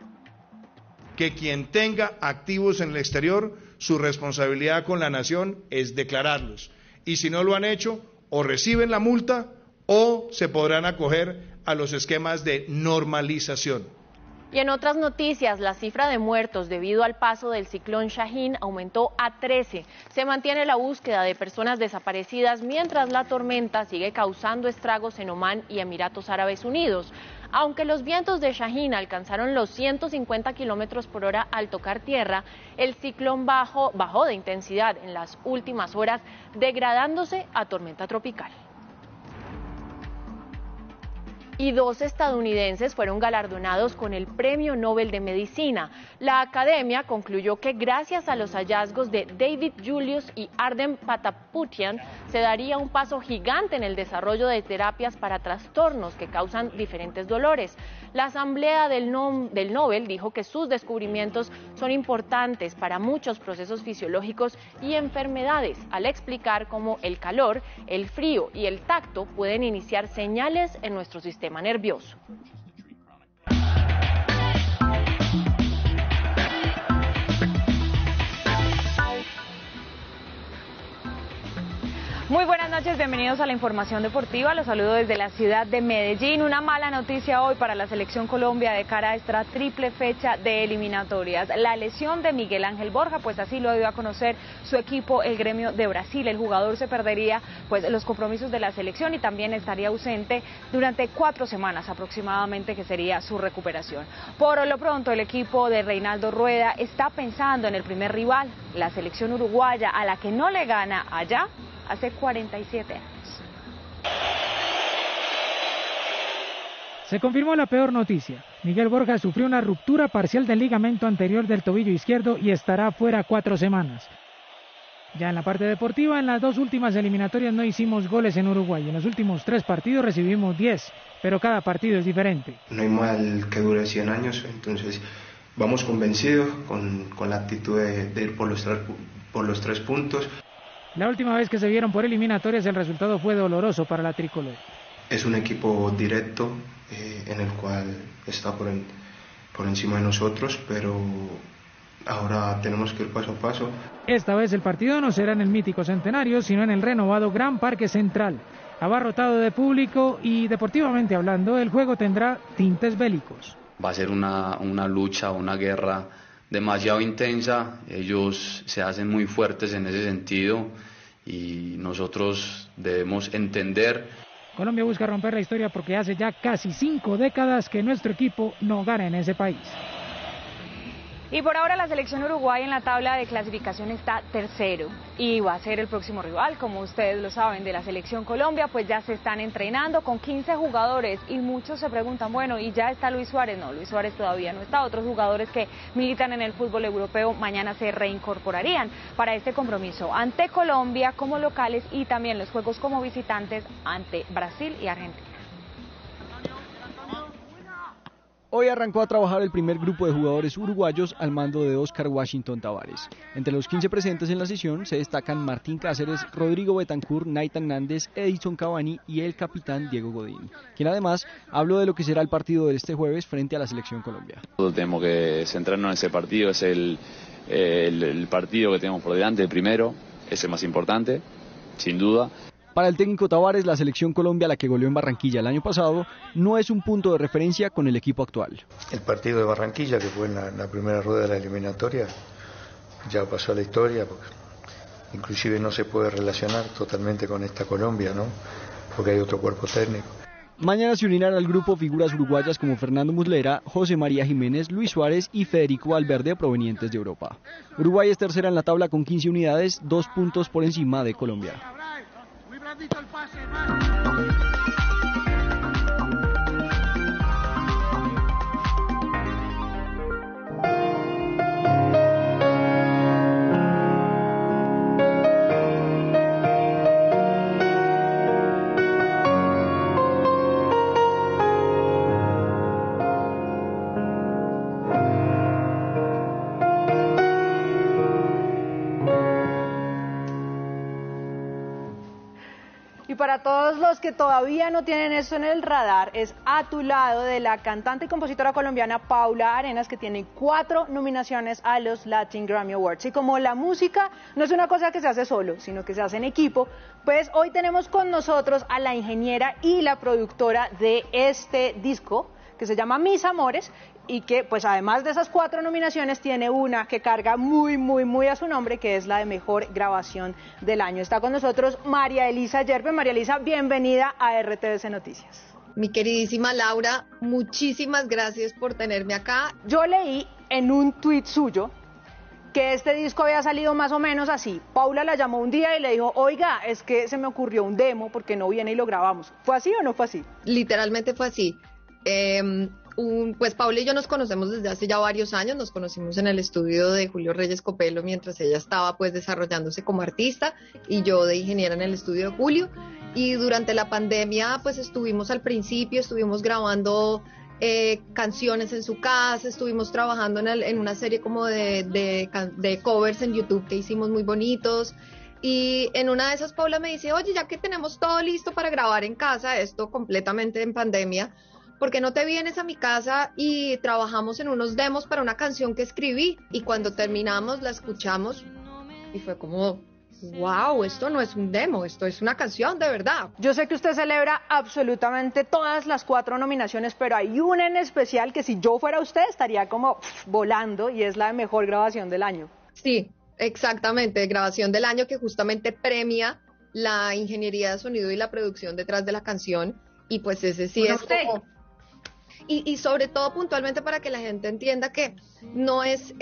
Que quien tenga activos en el exterior, su responsabilidad con la nación es declararlos. Y si no lo han hecho, o reciben la multa o se podrán acoger a los esquemas de normalización. Y en otras noticias, la cifra de muertos debido al paso del ciclón Shaheen aumentó a 13. Se mantiene la búsqueda de personas desaparecidas mientras la tormenta sigue causando estragos en Omán y Emiratos Árabes Unidos. Aunque los vientos de Shaheen alcanzaron los 150 kilómetros por hora al tocar tierra, el ciclón bajó de intensidad en las últimas horas, degradándose a tormenta tropical. Y 2 estadounidenses fueron galardonados con el Premio Nobel de Medicina. La academia concluyó que gracias a los hallazgos de David Julius y Ardem Pataputian se daría un paso gigante en el desarrollo de terapias para trastornos que causan diferentes dolores. La asamblea del Nobel dijo que sus descubrimientos son importantes para muchos procesos fisiológicos y enfermedades, al explicar cómo el calor, el frío y el tacto pueden iniciar señales en nuestro sistema nervioso. Muy buenas noches, bienvenidos a la información deportiva. Los saludo desde la ciudad de Medellín. Una mala noticia hoy para la selección Colombia de cara a esta triple fecha de eliminatorias. La lesión de Miguel Ángel Borja, pues así lo dio a conocer su equipo, el Gremio de Brasil. El jugador se perdería pues los compromisos de la selección y también estaría ausente durante 4 semanas aproximadamente, que sería su recuperación. Por lo pronto, el equipo de Reinaldo Rueda está pensando en el primer rival, la selección uruguaya, a la que no le gana allá hace 47 años. Se confirmó la peor noticia. Miguel Borja sufrió una ruptura parcial del ligamento anterior del tobillo izquierdo y estará fuera 4 semanas. Ya en la parte deportiva, en las 2 últimas eliminatorias no hicimos goles en Uruguay. En los últimos 3 partidos recibimos 10, pero cada partido es diferente. No hay mal que dure 100 años, entonces vamos convencidos con la actitud de ir por los 3 puntos. La última vez que se vieron por eliminatorias el resultado fue doloroso para la tricolor. Es un equipo directo en el cual está por encima de nosotros, pero ahora tenemos que ir paso a paso. Esta vez el partido no será en el mítico Centenario, sino en el renovado Gran Parque Central. Abarrotado de público y deportivamente hablando, el juego tendrá tintes bélicos. Va a ser una lucha, una guerra demasiado intensa. Ellos se hacen muy fuertes en ese sentido y nosotros debemos entender. Colombia busca romper la historia porque hace ya casi 5 décadas que nuestro equipo no gana en ese país. Y por ahora la selección uruguaya en la tabla de clasificación está tercero y va a ser el próximo rival, como ustedes lo saben, de la selección Colombia, pues ya se están entrenando con 15 jugadores y muchos se preguntan, bueno, ¿y ya está Luis Suárez? No, Luis Suárez todavía no está. Otros jugadores que militan en el fútbol europeo mañana se reincorporarían para este compromiso ante Colombia como locales y también los juegos como visitantes ante Brasil y Argentina. Hoy arrancó a trabajar el primer grupo de jugadores uruguayos al mando de Oscar Washington Tavares. Entre los 15 presentes en la sesión se destacan Martín Cáceres, Rodrigo Betancur, Nathan Nández, Edison Cavani y el capitán Diego Godín, quien además habló de lo que será el partido de este jueves frente a la selección Colombia. Tenemos que centrarnos en ese partido, es el partido que tenemos por delante, el primero, es el más importante, sin duda. Para el técnico Tavares, la selección Colombia, la que goleó en Barranquilla el año pasado, no es un punto de referencia con el equipo actual. El partido de Barranquilla, que fue en la primera rueda de la eliminatoria, ya pasó a la historia, porque inclusive no se puede relacionar totalmente con esta Colombia, ¿no? Porque hay otro cuerpo técnico. Mañana se unirán al grupo figuras uruguayas como Fernando Muslera, José María Jiménez, Luis Suárez y Federico Valverde, provenientes de Europa. Uruguay es tercera en la tabla con 15 unidades, 2 puntos por encima de Colombia. Y para todos los que todavía no tienen eso en el radar, es A tu lado de la cantante y compositora colombiana Paula Arenas, que tiene 4 nominaciones a los Latin Grammy Awards. Y como la música no es una cosa que se hace solo, sino que se hace en equipo, pues hoy tenemos con nosotros a la ingeniera y la productora de este disco, que se llama Mis Amores, y que pues además de esas 4 nominaciones tiene una que carga muy a su nombre, que es la de mejor grabación del año. Está con nosotros María Elisa Yerbe. María Elisa, bienvenida a RTVC Noticias. Mi queridísima Laura, muchísimas gracias por tenerme acá. Yo leí en un tuit suyo que este disco había salido más o menos así. Paula la llamó un día y le dijo, oiga, es que se me ocurrió un demo, porque no viene y lo grabamos. ¿Fue así o no fue así? Literalmente fue así. Pues Paula y yo nos conocemos desde hace ya varios años, nos conocimos en el estudio de Julio Reyes Copelo mientras ella estaba pues desarrollándose como artista y yo de ingeniera en el estudio de Julio, y durante la pandemia pues estuvimos grabando canciones en su casa, estuvimos trabajando en una serie como de covers en YouTube que hicimos muy bonitos. Y en una de esas Paula me dice, oye, ya que tenemos todo listo para grabar en casa, esto completamente en pandemia, ¿por qué no te vienes a mi casa y trabajamos en unos demos para una canción que escribí? Y cuando terminamos la escuchamos y fue como, wow, esto no es un demo, esto es una canción de verdad. Yo sé que usted celebra absolutamente todas las 4 nominaciones, pero hay una en especial que si yo fuera usted estaría como volando, y es la de mejor grabación del año. Sí, exactamente, grabación del año, que justamente premia la ingeniería de sonido y la producción detrás de la canción, y pues ese sí es como... Y sobre todo puntualmente para que la gente entienda que no es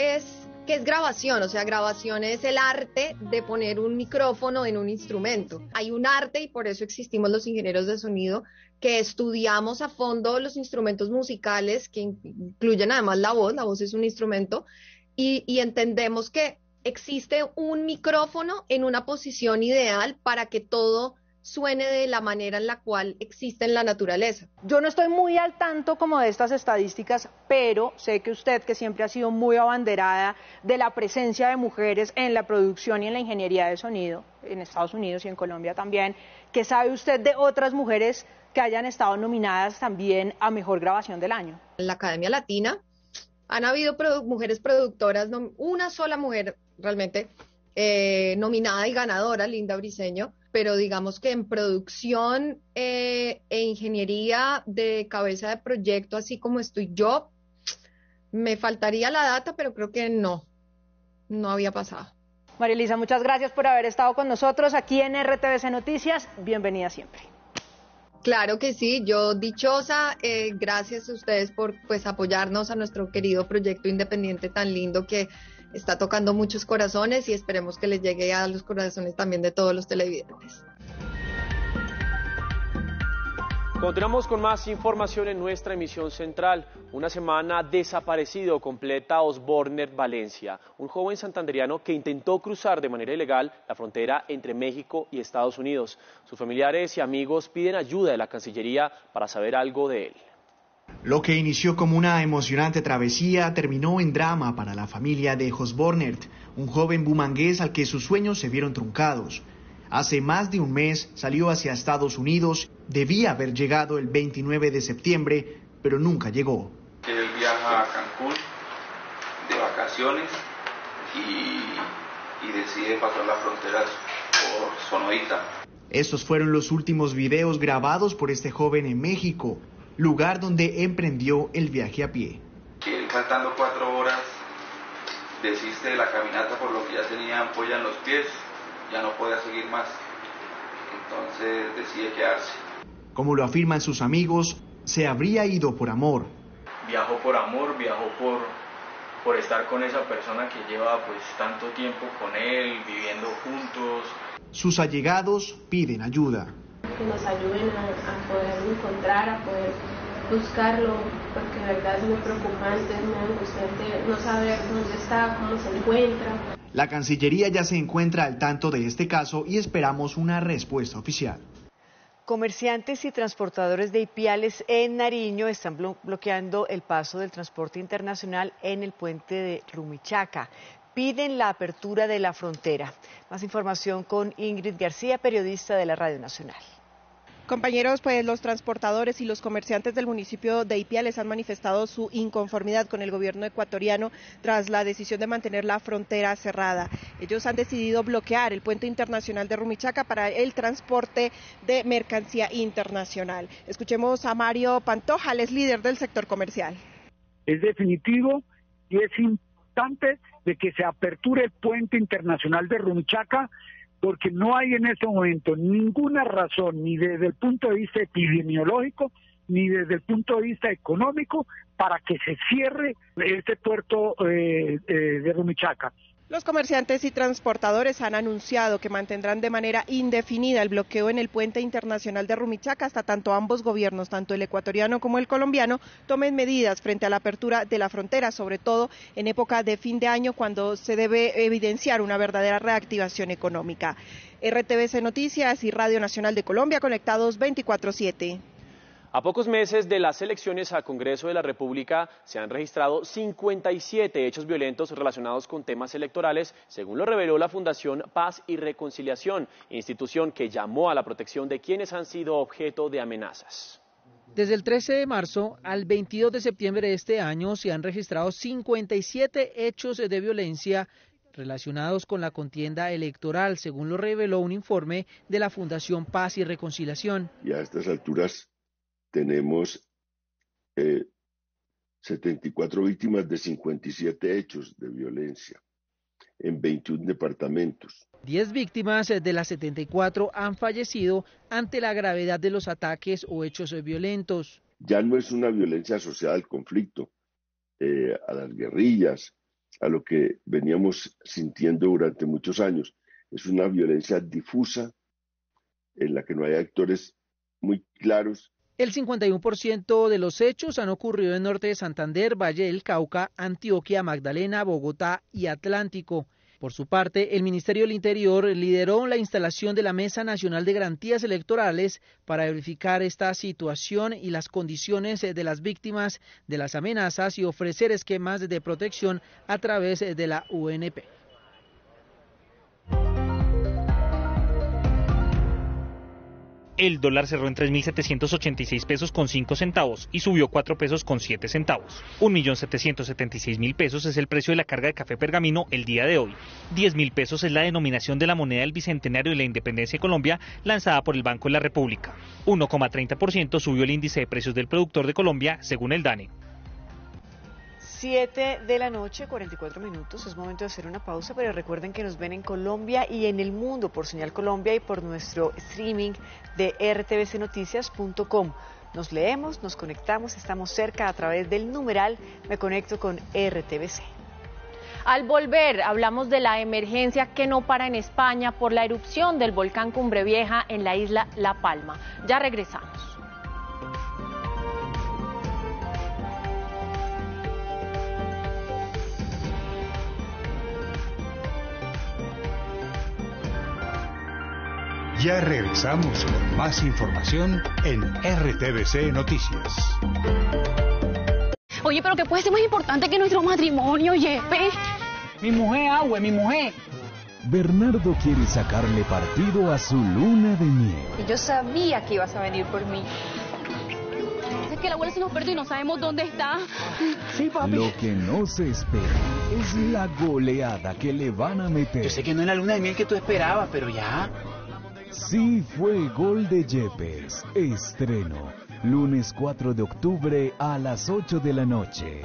¿Qué es grabación? O sea, grabación es el arte de poner un micrófono en un instrumento. Hay un arte, y por eso existimos los ingenieros de sonido, que estudiamos a fondo los instrumentos musicales, que incluyen además la voz es un instrumento, y entendemos que existe un micrófono en una posición ideal para que todo suene de la manera en la cual existe en la naturaleza. Yo no estoy muy al tanto como de estas estadísticas, pero sé que usted, que siempre ha sido muy abanderada de la presencia de mujeres en la producción y en la ingeniería de sonido, en Estados Unidos y en Colombia también, ¿qué sabe usted de otras mujeres que hayan estado nominadas también a Mejor Grabación del Año? En la Academia Latina han habido mujeres productoras, una sola mujer realmente nominada y ganadora, Linda Briceño, pero digamos que en producción e ingeniería de cabeza de proyecto, así como estoy yo, me faltaría la data, pero creo que no había pasado. María Elisa, muchas gracias por haber estado con nosotros aquí en RTVC Noticias. Bienvenida siempre. Claro que sí, yo dichosa, gracias a ustedes por apoyarnos a nuestro querido proyecto independiente tan lindo que está tocando muchos corazones, y esperemos que les llegue a los corazones también de todos los televidentes. Continuamos con más información en nuestra emisión central. Una semana desaparecido completa Osborner Valencia, un joven santanderiano que intentó cruzar de manera ilegal la frontera entre México y Estados Unidos. Sus familiares y amigos piden ayuda de la Cancillería para saber algo de él. Lo que inició como una emocionante travesía terminó en drama para la familia de Osborner, un joven bumangués al que sus sueños se vieron truncados. Hace más de un mes salió hacia Estados Unidos, debía haber llegado el 29 de septiembre, pero nunca llegó. Él viaja a Cancún de vacaciones y decide pasar las fronteras por Sonoita. Estos fueron los últimos videos grabados por este joven en México, lugar donde emprendió el viaje a pie. Él faltando 4 horas desiste de la caminata por lo que ya tenía ampolla en los pies, ya no podía seguir más, entonces decide quedarse. Como lo afirman sus amigos, se habría ido por amor. Viajó por amor, viajó por estar con esa persona que lleva tanto tiempo con él, viviendo juntos. Sus allegados piden ayuda. Que nos ayuden a poder encontrar, a poder buscarlo, porque de verdad es muy preocupante, es muy angustiante no saber dónde está, cómo se encuentra. La Cancillería ya se encuentra al tanto de este caso y esperamos una respuesta oficial. Comerciantes y transportadores de Ipiales en Nariño están bloqueando el paso del transporte internacional en el puente de Rumichaca. Piden la apertura de la frontera. Más información con Ingrid García, periodista de la Radio Nacional. Compañeros, los transportadores y los comerciantes del municipio de Ipiales han manifestado su inconformidad con el gobierno ecuatoriano tras la decisión de mantener la frontera cerrada. Ellos han decidido bloquear el puente internacional de Rumichaca para el transporte de mercancía internacional. Escuchemos a Mario Pantoja, él es líder del sector comercial. Es definitivo y es importante de que se aperture el puente internacional de Rumichaca, porque no hay en este momento ninguna razón, ni desde el punto de vista epidemiológico, ni desde el punto de vista económico, para que se cierre este puerto de Rumichaca. Los comerciantes y transportadores han anunciado que mantendrán de manera indefinida el bloqueo en el puente internacional de Rumichaca hasta tanto ambos gobiernos, tanto el ecuatoriano como el colombiano, tomen medidas frente a la apertura de la frontera, sobre todo en época de fin de año, cuando se debe evidenciar una verdadera reactivación económica. RTVC Noticias y Radio Nacional de Colombia, conectados 24/7. A pocos meses de las elecciones al Congreso de la República se han registrado 57 hechos violentos relacionados con temas electorales, según lo reveló la Fundación Paz y Reconciliación, institución que llamó a la protección de quienes han sido objeto de amenazas. Desde el 13 de marzo al 22 de septiembre de este año se han registrado 57 hechos de violencia relacionados con la contienda electoral, según lo reveló un informe de la Fundación Paz y Reconciliación. Y a estas alturas tenemos 74 víctimas de 57 hechos de violencia en 21 departamentos. 10 víctimas de las 74 han fallecido ante la gravedad de los ataques o hechos violentos. Ya no es una violencia asociada al conflicto, a las guerrillas, a lo que veníamos sintiendo durante muchos años. Es una violencia difusa en la que no hay actores muy claros. El 51% de los hechos han ocurrido en Norte de Santander, Valle del Cauca, Antioquia, Magdalena, Bogotá y Atlántico. Por su parte, el Ministerio del Interior lideró la instalación de la Mesa Nacional de Garantías Electorales para verificar esta situación y las condiciones de las víctimas de las amenazas y ofrecer esquemas de protección a través de la UNP. El dólar cerró en 3.786 pesos con 5 centavos y subió 4 pesos con 7 centavos. 1.776.000 pesos es el precio de la carga de café Pergamino el día de hoy. 10.000 pesos es la denominación de la moneda del Bicentenario de la Independencia de Colombia lanzada por el Banco de la República. 1,30% subió el índice de precios del productor de Colombia según el DANE. 7 de la noche, 44 minutos, es momento de hacer una pausa, pero recuerden que nos ven en Colombia y en el mundo por Señal Colombia y por nuestro streaming de rtbcnoticias.com. Nos leemos, nos conectamos, estamos cerca a través del numeral Me Conecto con RTBC. Al volver, hablamos de la emergencia que no para en España por la erupción del volcán Cumbre Vieja en la isla La Palma. Ya regresamos. Ya regresamos con más información en RTBC Noticias. Oye, pero ¿qué puede ser más importante que nuestro matrimonio, Yepe? Mi mujer, Agüe, mi mujer. Bernardo quiere sacarle partido a su luna de miel. Y yo sabía que ibas a venir por mí. Es que la abuela se nos perdió y no sabemos dónde está. Sí, papi. Lo que no se espera es la goleada que le van a meter. Yo sé que no es la luna de miel que tú esperabas, pero ya... Sí fue gol de Yepes. Estreno. Lunes 4 de octubre a las 8 de la noche.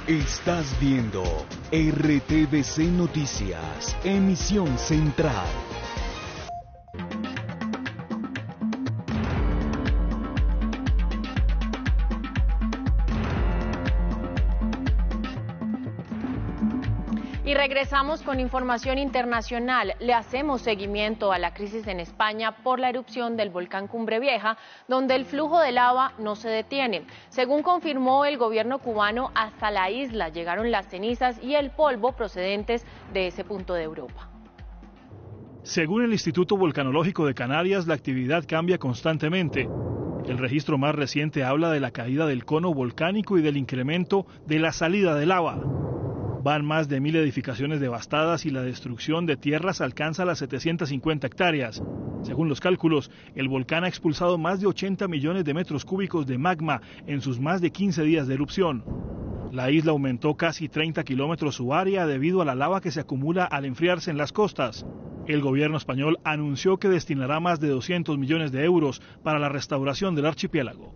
Estás viendo RTBC Noticias, emisión central. Y regresamos con información internacional. Le hacemos seguimiento a la crisis en España por la erupción del volcán Cumbre Vieja, donde el flujo de lava no se detiene. Según confirmó el gobierno cubano, hasta la isla llegaron las cenizas y el polvo procedentes de ese punto de Europa. Según el Instituto Volcanológico de Canarias, la actividad cambia constantemente. El registro más reciente habla de la caída del cono volcánico y del incremento de la salida de lava. Van más de 1.000 edificaciones devastadas y la destrucción de tierras alcanza las 750 hectáreas. Según los cálculos, el volcán ha expulsado más de 80 millones de metros cúbicos de magma en sus más de 15 días de erupción. La isla aumentó casi 30 kilómetros su área debido a la lava que se acumula al enfriarse en las costas. El gobierno español anunció que destinará más de 200 millones de euros para la restauración del archipiélago.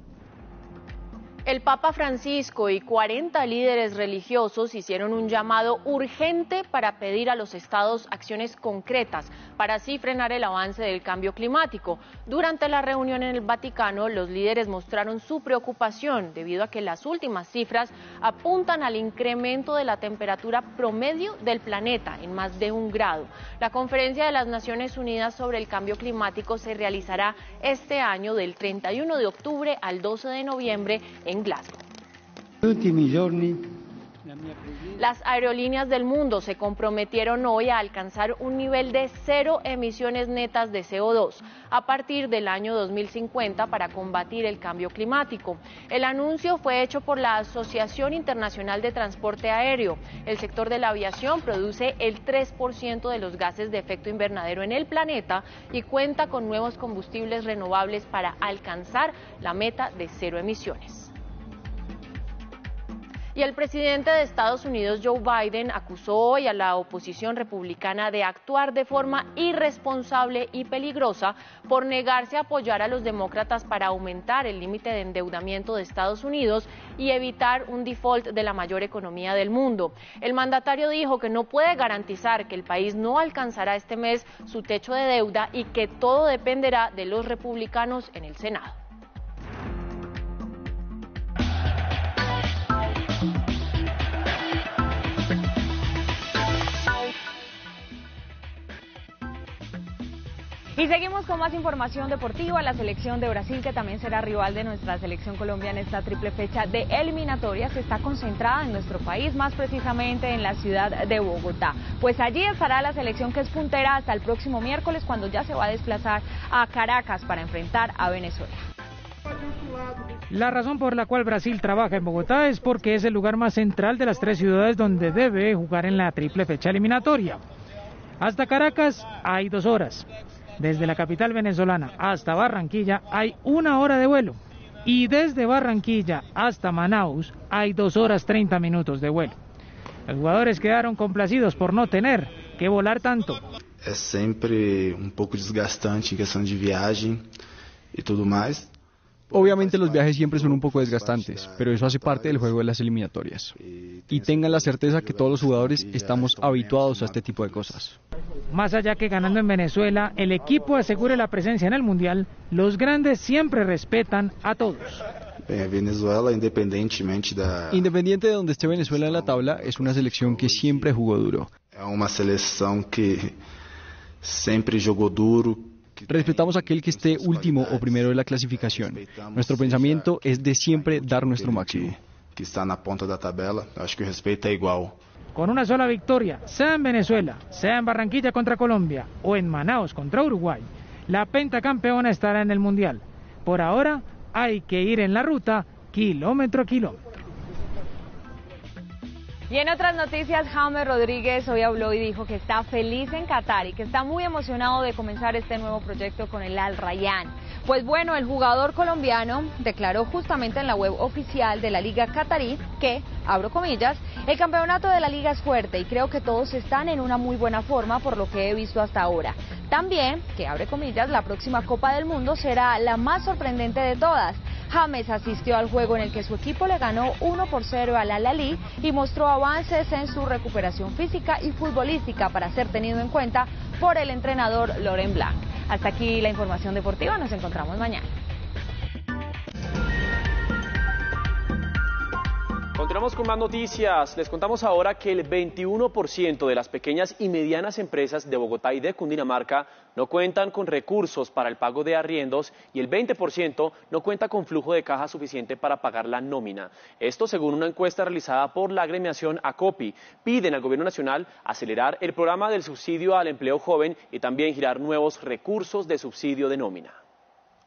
El Papa Francisco y 40 líderes religiosos hicieron un llamado urgente para pedir a los estados acciones concretas para así frenar el avance del cambio climático. Durante la reunión en el Vaticano, los líderes mostraron su preocupación debido a que las últimas cifras apuntan al incremento de la temperatura promedio del planeta en más de 1 grado. La Conferencia de las Naciones Unidas sobre el Cambio Climático se realizará este año del 31 de octubre al 12 de noviembre en Glasgow. Las aerolíneas del mundo se comprometieron hoy a alcanzar un nivel de 0 emisiones netas de CO2 a partir del año 2050 para combatir el cambio climático. El anuncio fue hecho por la Asociación Internacional de Transporte Aéreo. El sector de la aviación produce el 3% de los gases de efecto invernadero en el planeta y cuenta con nuevos combustibles renovables para alcanzar la meta de 0 emisiones. Y el presidente de Estados Unidos, Joe Biden, acusó hoy a la oposición republicana de actuar de forma irresponsable y peligrosa por negarse a apoyar a los demócratas para aumentar el límite de endeudamiento de Estados Unidos y evitar un default de la mayor economía del mundo. El mandatario dijo que no puede garantizar que el país no alcanzará este mes su techo de deuda y que todo dependerá de los republicanos en el Senado. Y seguimos con más información deportiva. La selección de Brasil, que también será rival de nuestra selección Colombia en esta triple fecha de eliminatorias, está concentrada en nuestro país, más precisamente en la ciudad de Bogotá. Pues allí estará la selección, que es puntera, hasta el próximo miércoles, cuando ya se va a desplazar a Caracas para enfrentar a Venezuela. La razón por la cual Brasil trabaja en Bogotá es porque es el lugar más central de las 3 ciudades donde debe jugar en la triple fecha eliminatoria. Hasta Caracas hay 2 horas. Desde la capital venezolana hasta Barranquilla hay 1 hora de vuelo. Y desde Barranquilla hasta Manaus hay 2 horas 30 minutos de vuelo. Los jugadores quedaron complacidos por no tener que volar tanto. É sempre pouco desgastante em questão de viagem e tudo mais. Obviamente los viajes siempre son un poco desgastantes, pero eso hace parte del juego de las eliminatorias. Y tengan la certeza que todos los jugadores estamos habituados a este tipo de cosas. Más allá que ganando en Venezuela, el equipo asegure la presencia en el Mundial, los grandes siempre respetan a todos. Venezuela, independiente de donde esté Venezuela en la tabla, es una selección que siempre jugó duro. Es una selección que siempre jugó duro. Respetamos a aquel que esté último o primero de la clasificación. Nuestro pensamiento es de siempre dar nuestro máximo. Que está en la punta de la tabla, acho que el respeto es igual. Con una sola victoria, sea en Venezuela, sea en Barranquilla contra Colombia o en Manaus contra Uruguay, la pentacampeona estará en el Mundial. Por ahora hay que ir en la ruta kilómetro a kilómetro. Y en otras noticias, James Rodríguez hoy habló y dijo que está feliz en Qatar y que está muy emocionado de comenzar este nuevo proyecto con el Al Rayyan. Pues bueno, el jugador colombiano declaró justamente en la web oficial de la Liga Qatarí que, abro comillas, el campeonato de la Liga es fuerte y creo que todos están en una muy buena forma por lo que he visto hasta ahora. También, que abre comillas, la próxima Copa del Mundo será la más sorprendente de todas. James asistió al juego en el que su equipo le ganó 1-0 al Al-Ahly y mostró avances en su recuperación física y futbolística para ser tenido en cuenta por el entrenador Laurent Blanc. Hasta aquí la información deportiva, nos encontramos mañana. Continuamos con más noticias. Les contamos ahora que el 21% de las pequeñas y medianas empresas de Bogotá y de Cundinamarca no cuentan con recursos para el pago de arriendos y el 20% no cuenta con flujo de caja suficiente para pagar la nómina. Esto según una encuesta realizada por la agremiación ACOPI. Piden al Gobierno Nacional acelerar el programa del subsidio al empleo joven y también girar nuevos recursos de subsidio de nómina.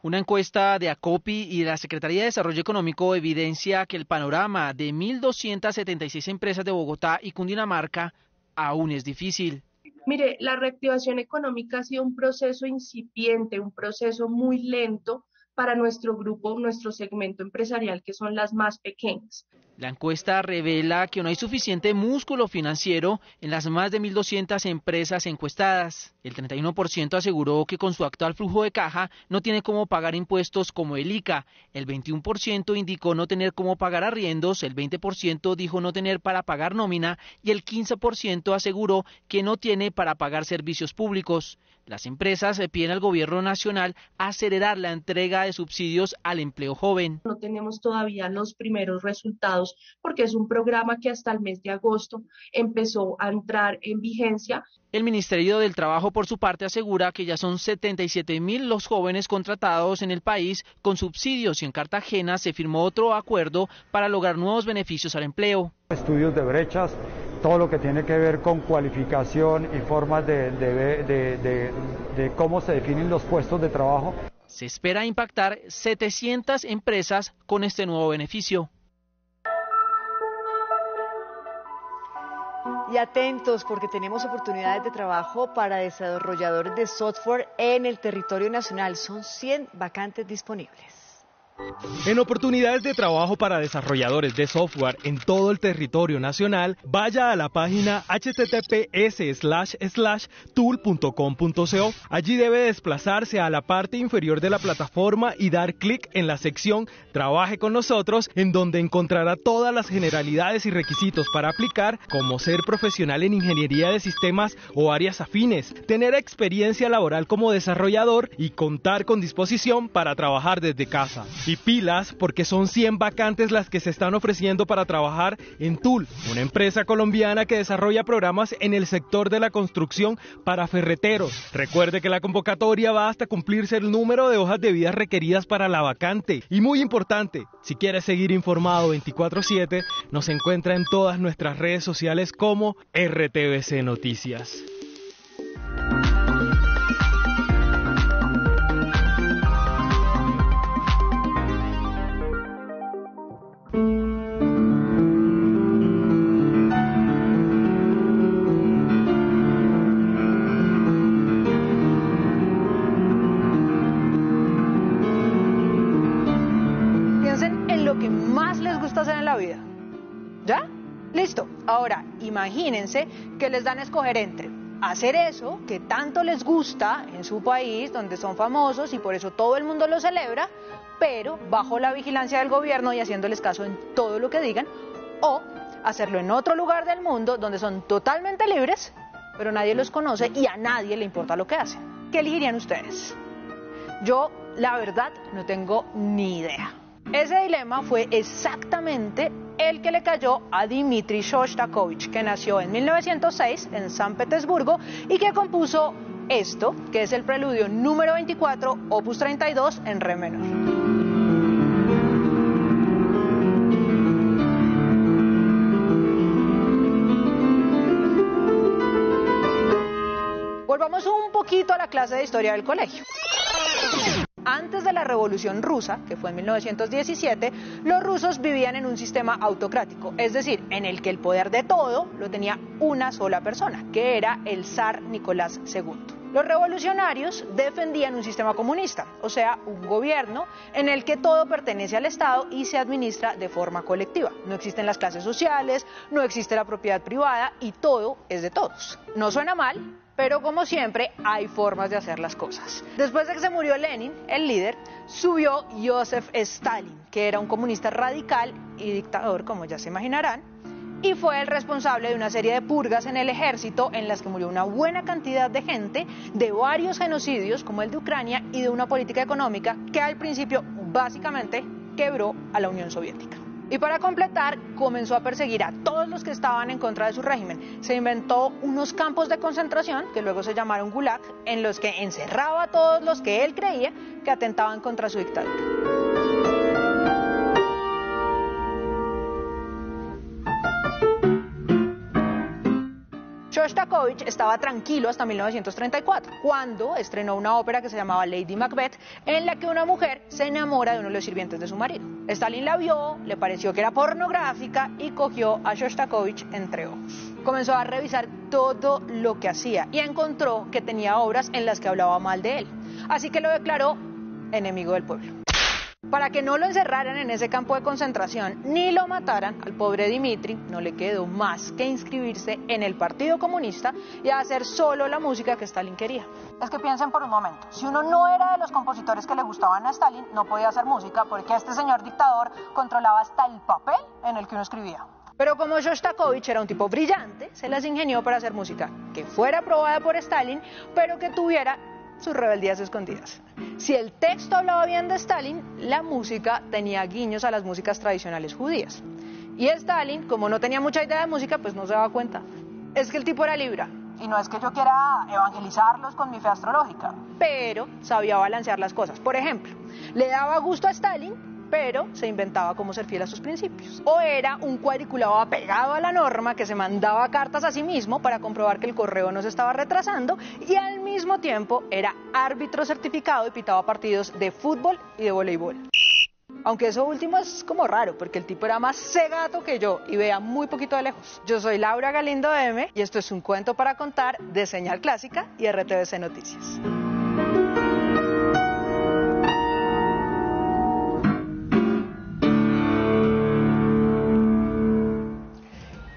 Una encuesta de ACOPI y de la Secretaría de Desarrollo Económico evidencia que el panorama de 1.276 empresas de Bogotá y Cundinamarca aún es difícil. Mire, la reactivación económica ha sido un proceso incipiente, un proceso muy lento para nuestro grupo, nuestro segmento empresarial, que son las más pequeñas. La encuesta revela que no hay suficiente músculo financiero en las más de 1.200 empresas encuestadas. El 31% aseguró que con su actual flujo de caja no tiene cómo pagar impuestos como el ICA. El 21% indicó no tener cómo pagar arriendos, el 20% dijo no tener para pagar nómina y el 15% aseguró que no tiene para pagar servicios públicos. Las empresas piden al Gobierno Nacional acelerar la entrega de subsidios al empleo joven. No tenemos todavía los primeros resultados porque es un programa que hasta el mes de agosto empezó a entrar en vigencia. El Ministerio del Trabajo, por su parte, asegura que ya son 77.000 los jóvenes contratados en el país con subsidios y en Cartagena se firmó otro acuerdo para lograr nuevos beneficios al empleo. Estudios de brechas, todo lo que tiene que ver con cualificación y formas de cómo se definen los puestos de trabajo. Se espera impactar 700 empresas con este nuevo beneficio. Y atentos porque tenemos oportunidades de trabajo para desarrolladores de software en el territorio nacional. Son 100 vacantes disponibles. En oportunidades de trabajo para desarrolladores de software en todo el territorio nacional, vaya a la página https://tool.com.co. Allí debe desplazarse a la parte inferior de la plataforma y dar clic en la sección Trabaje con nosotros, en donde encontrará todas las generalidades y requisitos para aplicar, como ser profesional en ingeniería de sistemas o áreas afines, tener experiencia laboral como desarrollador y contar con disposición para trabajar desde casa. Y pilas, porque son 100 vacantes las que se están ofreciendo para trabajar en Tool, una empresa colombiana que desarrolla programas en el sector de la construcción para ferreteros. Recuerde que la convocatoria va hasta cumplirse el número de hojas de vida requeridas para la vacante. Y muy importante, si quiere seguir informado 24/7, nos encuentra en todas nuestras redes sociales como RTBC Noticias. Hacer en la vida. ¿Ya? Listo. Ahora, imagínense que les dan a escoger entre hacer eso que tanto les gusta en su país, donde son famosos y por eso todo el mundo lo celebra, pero bajo la vigilancia del gobierno y haciéndoles caso en todo lo que digan, o hacerlo en otro lugar del mundo donde son totalmente libres, pero nadie los conoce y a nadie le importa lo que hacen. ¿Qué elegirían ustedes? Yo, la verdad, no tengo ni idea. Ese dilema fue exactamente el que le cayó a Dmitri Shostakovich, que nació en 1906 en San Petersburgo y que compuso esto, que es el preludio número 24, opus 32 en re menor. Volvamos un poquito a la clase de historia del colegio. Antes de la Revolución Rusa, que fue en 1917, los rusos vivían en un sistema autocrático, es decir, en el que el poder de todo lo tenía una sola persona, que era el zar Nicolás II. Los revolucionarios defendían un sistema comunista, o sea, un gobierno en el que todo pertenece al Estado y se administra de forma colectiva. No existen las clases sociales, no existe la propiedad privada y todo es de todos. No suena mal, pero como siempre hay formas de hacer las cosas. Después de que se murió Lenin, el líder, subió Joseph Stalin, que era un comunista radical y dictador, como ya se imaginarán, y fue el responsable de una serie de purgas en el ejército en las que murió una buena cantidad de gente, de varios genocidios como el de Ucrania y de una política económica que al principio básicamente quebró a la Unión Soviética. Y para completar, comenzó a perseguir a todos los que estaban en contra de su régimen. Se inventó unos campos de concentración, que luego se llamaron Gulag, en los que encerraba a todos los que él creía que atentaban contra su dictadura. Shostakovich estaba tranquilo hasta 1934, cuando estrenó una ópera que se llamaba Lady Macbeth, en la que una mujer se enamora de uno de los sirvientes de su marido. Stalin la vio, le pareció que era pornográfica y cogió a Shostakovich entre ojos. Comenzó a revisar todo lo que hacía y encontró que tenía obras en las que hablaba mal de él. Así que lo declaró enemigo del pueblo. Para que no lo encerraran en ese campo de concentración ni lo mataran, al pobre Dmitri no le quedó más que inscribirse en el Partido Comunista y hacer solo la música que Stalin quería. Es que piensen por un momento, si uno no era de los compositores que le gustaban a Stalin, no podía hacer música porque este señor dictador controlaba hasta el papel en el que uno escribía. Pero como Shostakovich era un tipo brillante, se las ingenió para hacer música que fuera aprobada por Stalin, pero que tuviera sus rebeldías escondidas. Si el texto hablaba bien de Stalin, la música tenía guiños a las músicas tradicionales judías. Y Stalin, como no tenía mucha idea de música, pues no se daba cuenta. Es que el tipo era libra. Y no es que yo quiera evangelizarlos con mi fe astrológica, pero sabía balancear las cosas. Por ejemplo, le daba gusto a Stalin, pero se inventaba cómo ser fiel a sus principios. O era un cuadriculado apegado a la norma que se mandaba cartas a sí mismo para comprobar que el correo no se estaba retrasando y al mismo tiempo era árbitro certificado y pitaba partidos de fútbol y de voleibol. Aunque eso último es como raro, porque el tipo era más cegato que yo y veía muy poquito de lejos. Yo soy Laura Galindo M y esto es un cuento para contar de Señal Clásica y RTBC Noticias.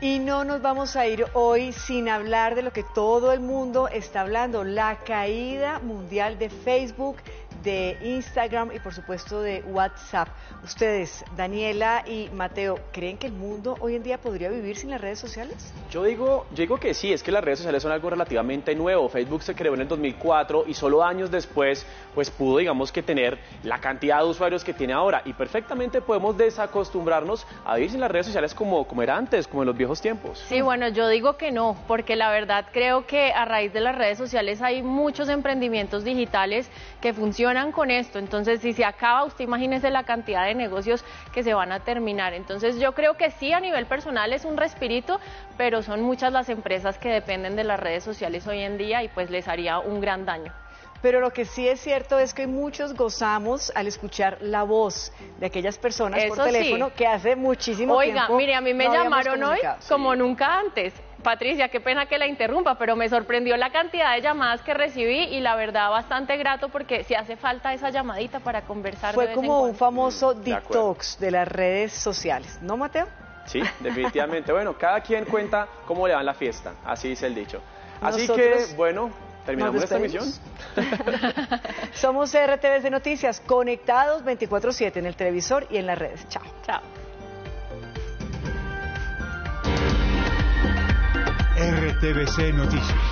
Y no nos vamos a ir hoy sin hablar de lo que todo el mundo está hablando, la caída mundial de Facebook, de Instagram y por supuesto de WhatsApp. Ustedes, Daniela y Mateo, ¿creen que el mundo hoy en día podría vivir sin las redes sociales? Yo digo que sí, es que las redes sociales son algo relativamente nuevo. Facebook se creó en el 2004 y solo años después pues pudo, digamos, que tener la cantidad de usuarios que tiene ahora, y perfectamente podemos desacostumbrarnos a vivir sin las redes sociales como era antes, como en los viejos tiempos. Sí, bueno, yo digo que no, porque la verdad creo que a raíz de las redes sociales hay muchos emprendimientos digitales que funcionan con esto. Entonces, si se acaba, usted imagínese la cantidad de negocios que se van a terminar. Entonces, yo creo que sí, a nivel personal es un respirito, pero son muchas las empresas que dependen de las redes sociales hoy en día y pues les haría un gran daño. Pero lo que sí es cierto es que muchos gozamos al escuchar la voz de aquellas personas por teléfono que hace muchísimo tiempo. Oiga, mire, a mí me llamaron hoy como nunca antes. Patricia, qué pena que la interrumpa, pero me sorprendió la cantidad de llamadas que recibí y la verdad bastante grato porque si hace falta esa llamadita para conversar. Fue como un famoso detox de las redes sociales, ¿no, Mateo? Sí, definitivamente. Bueno, cada quien cuenta cómo le va en la fiesta, así dice el dicho. Así Nosotros que, bueno, terminamos nuestra misión. Somos RTVC Noticias, conectados 24/7 en el televisor y en las redes. Chao. Chao. RTVC Noticias.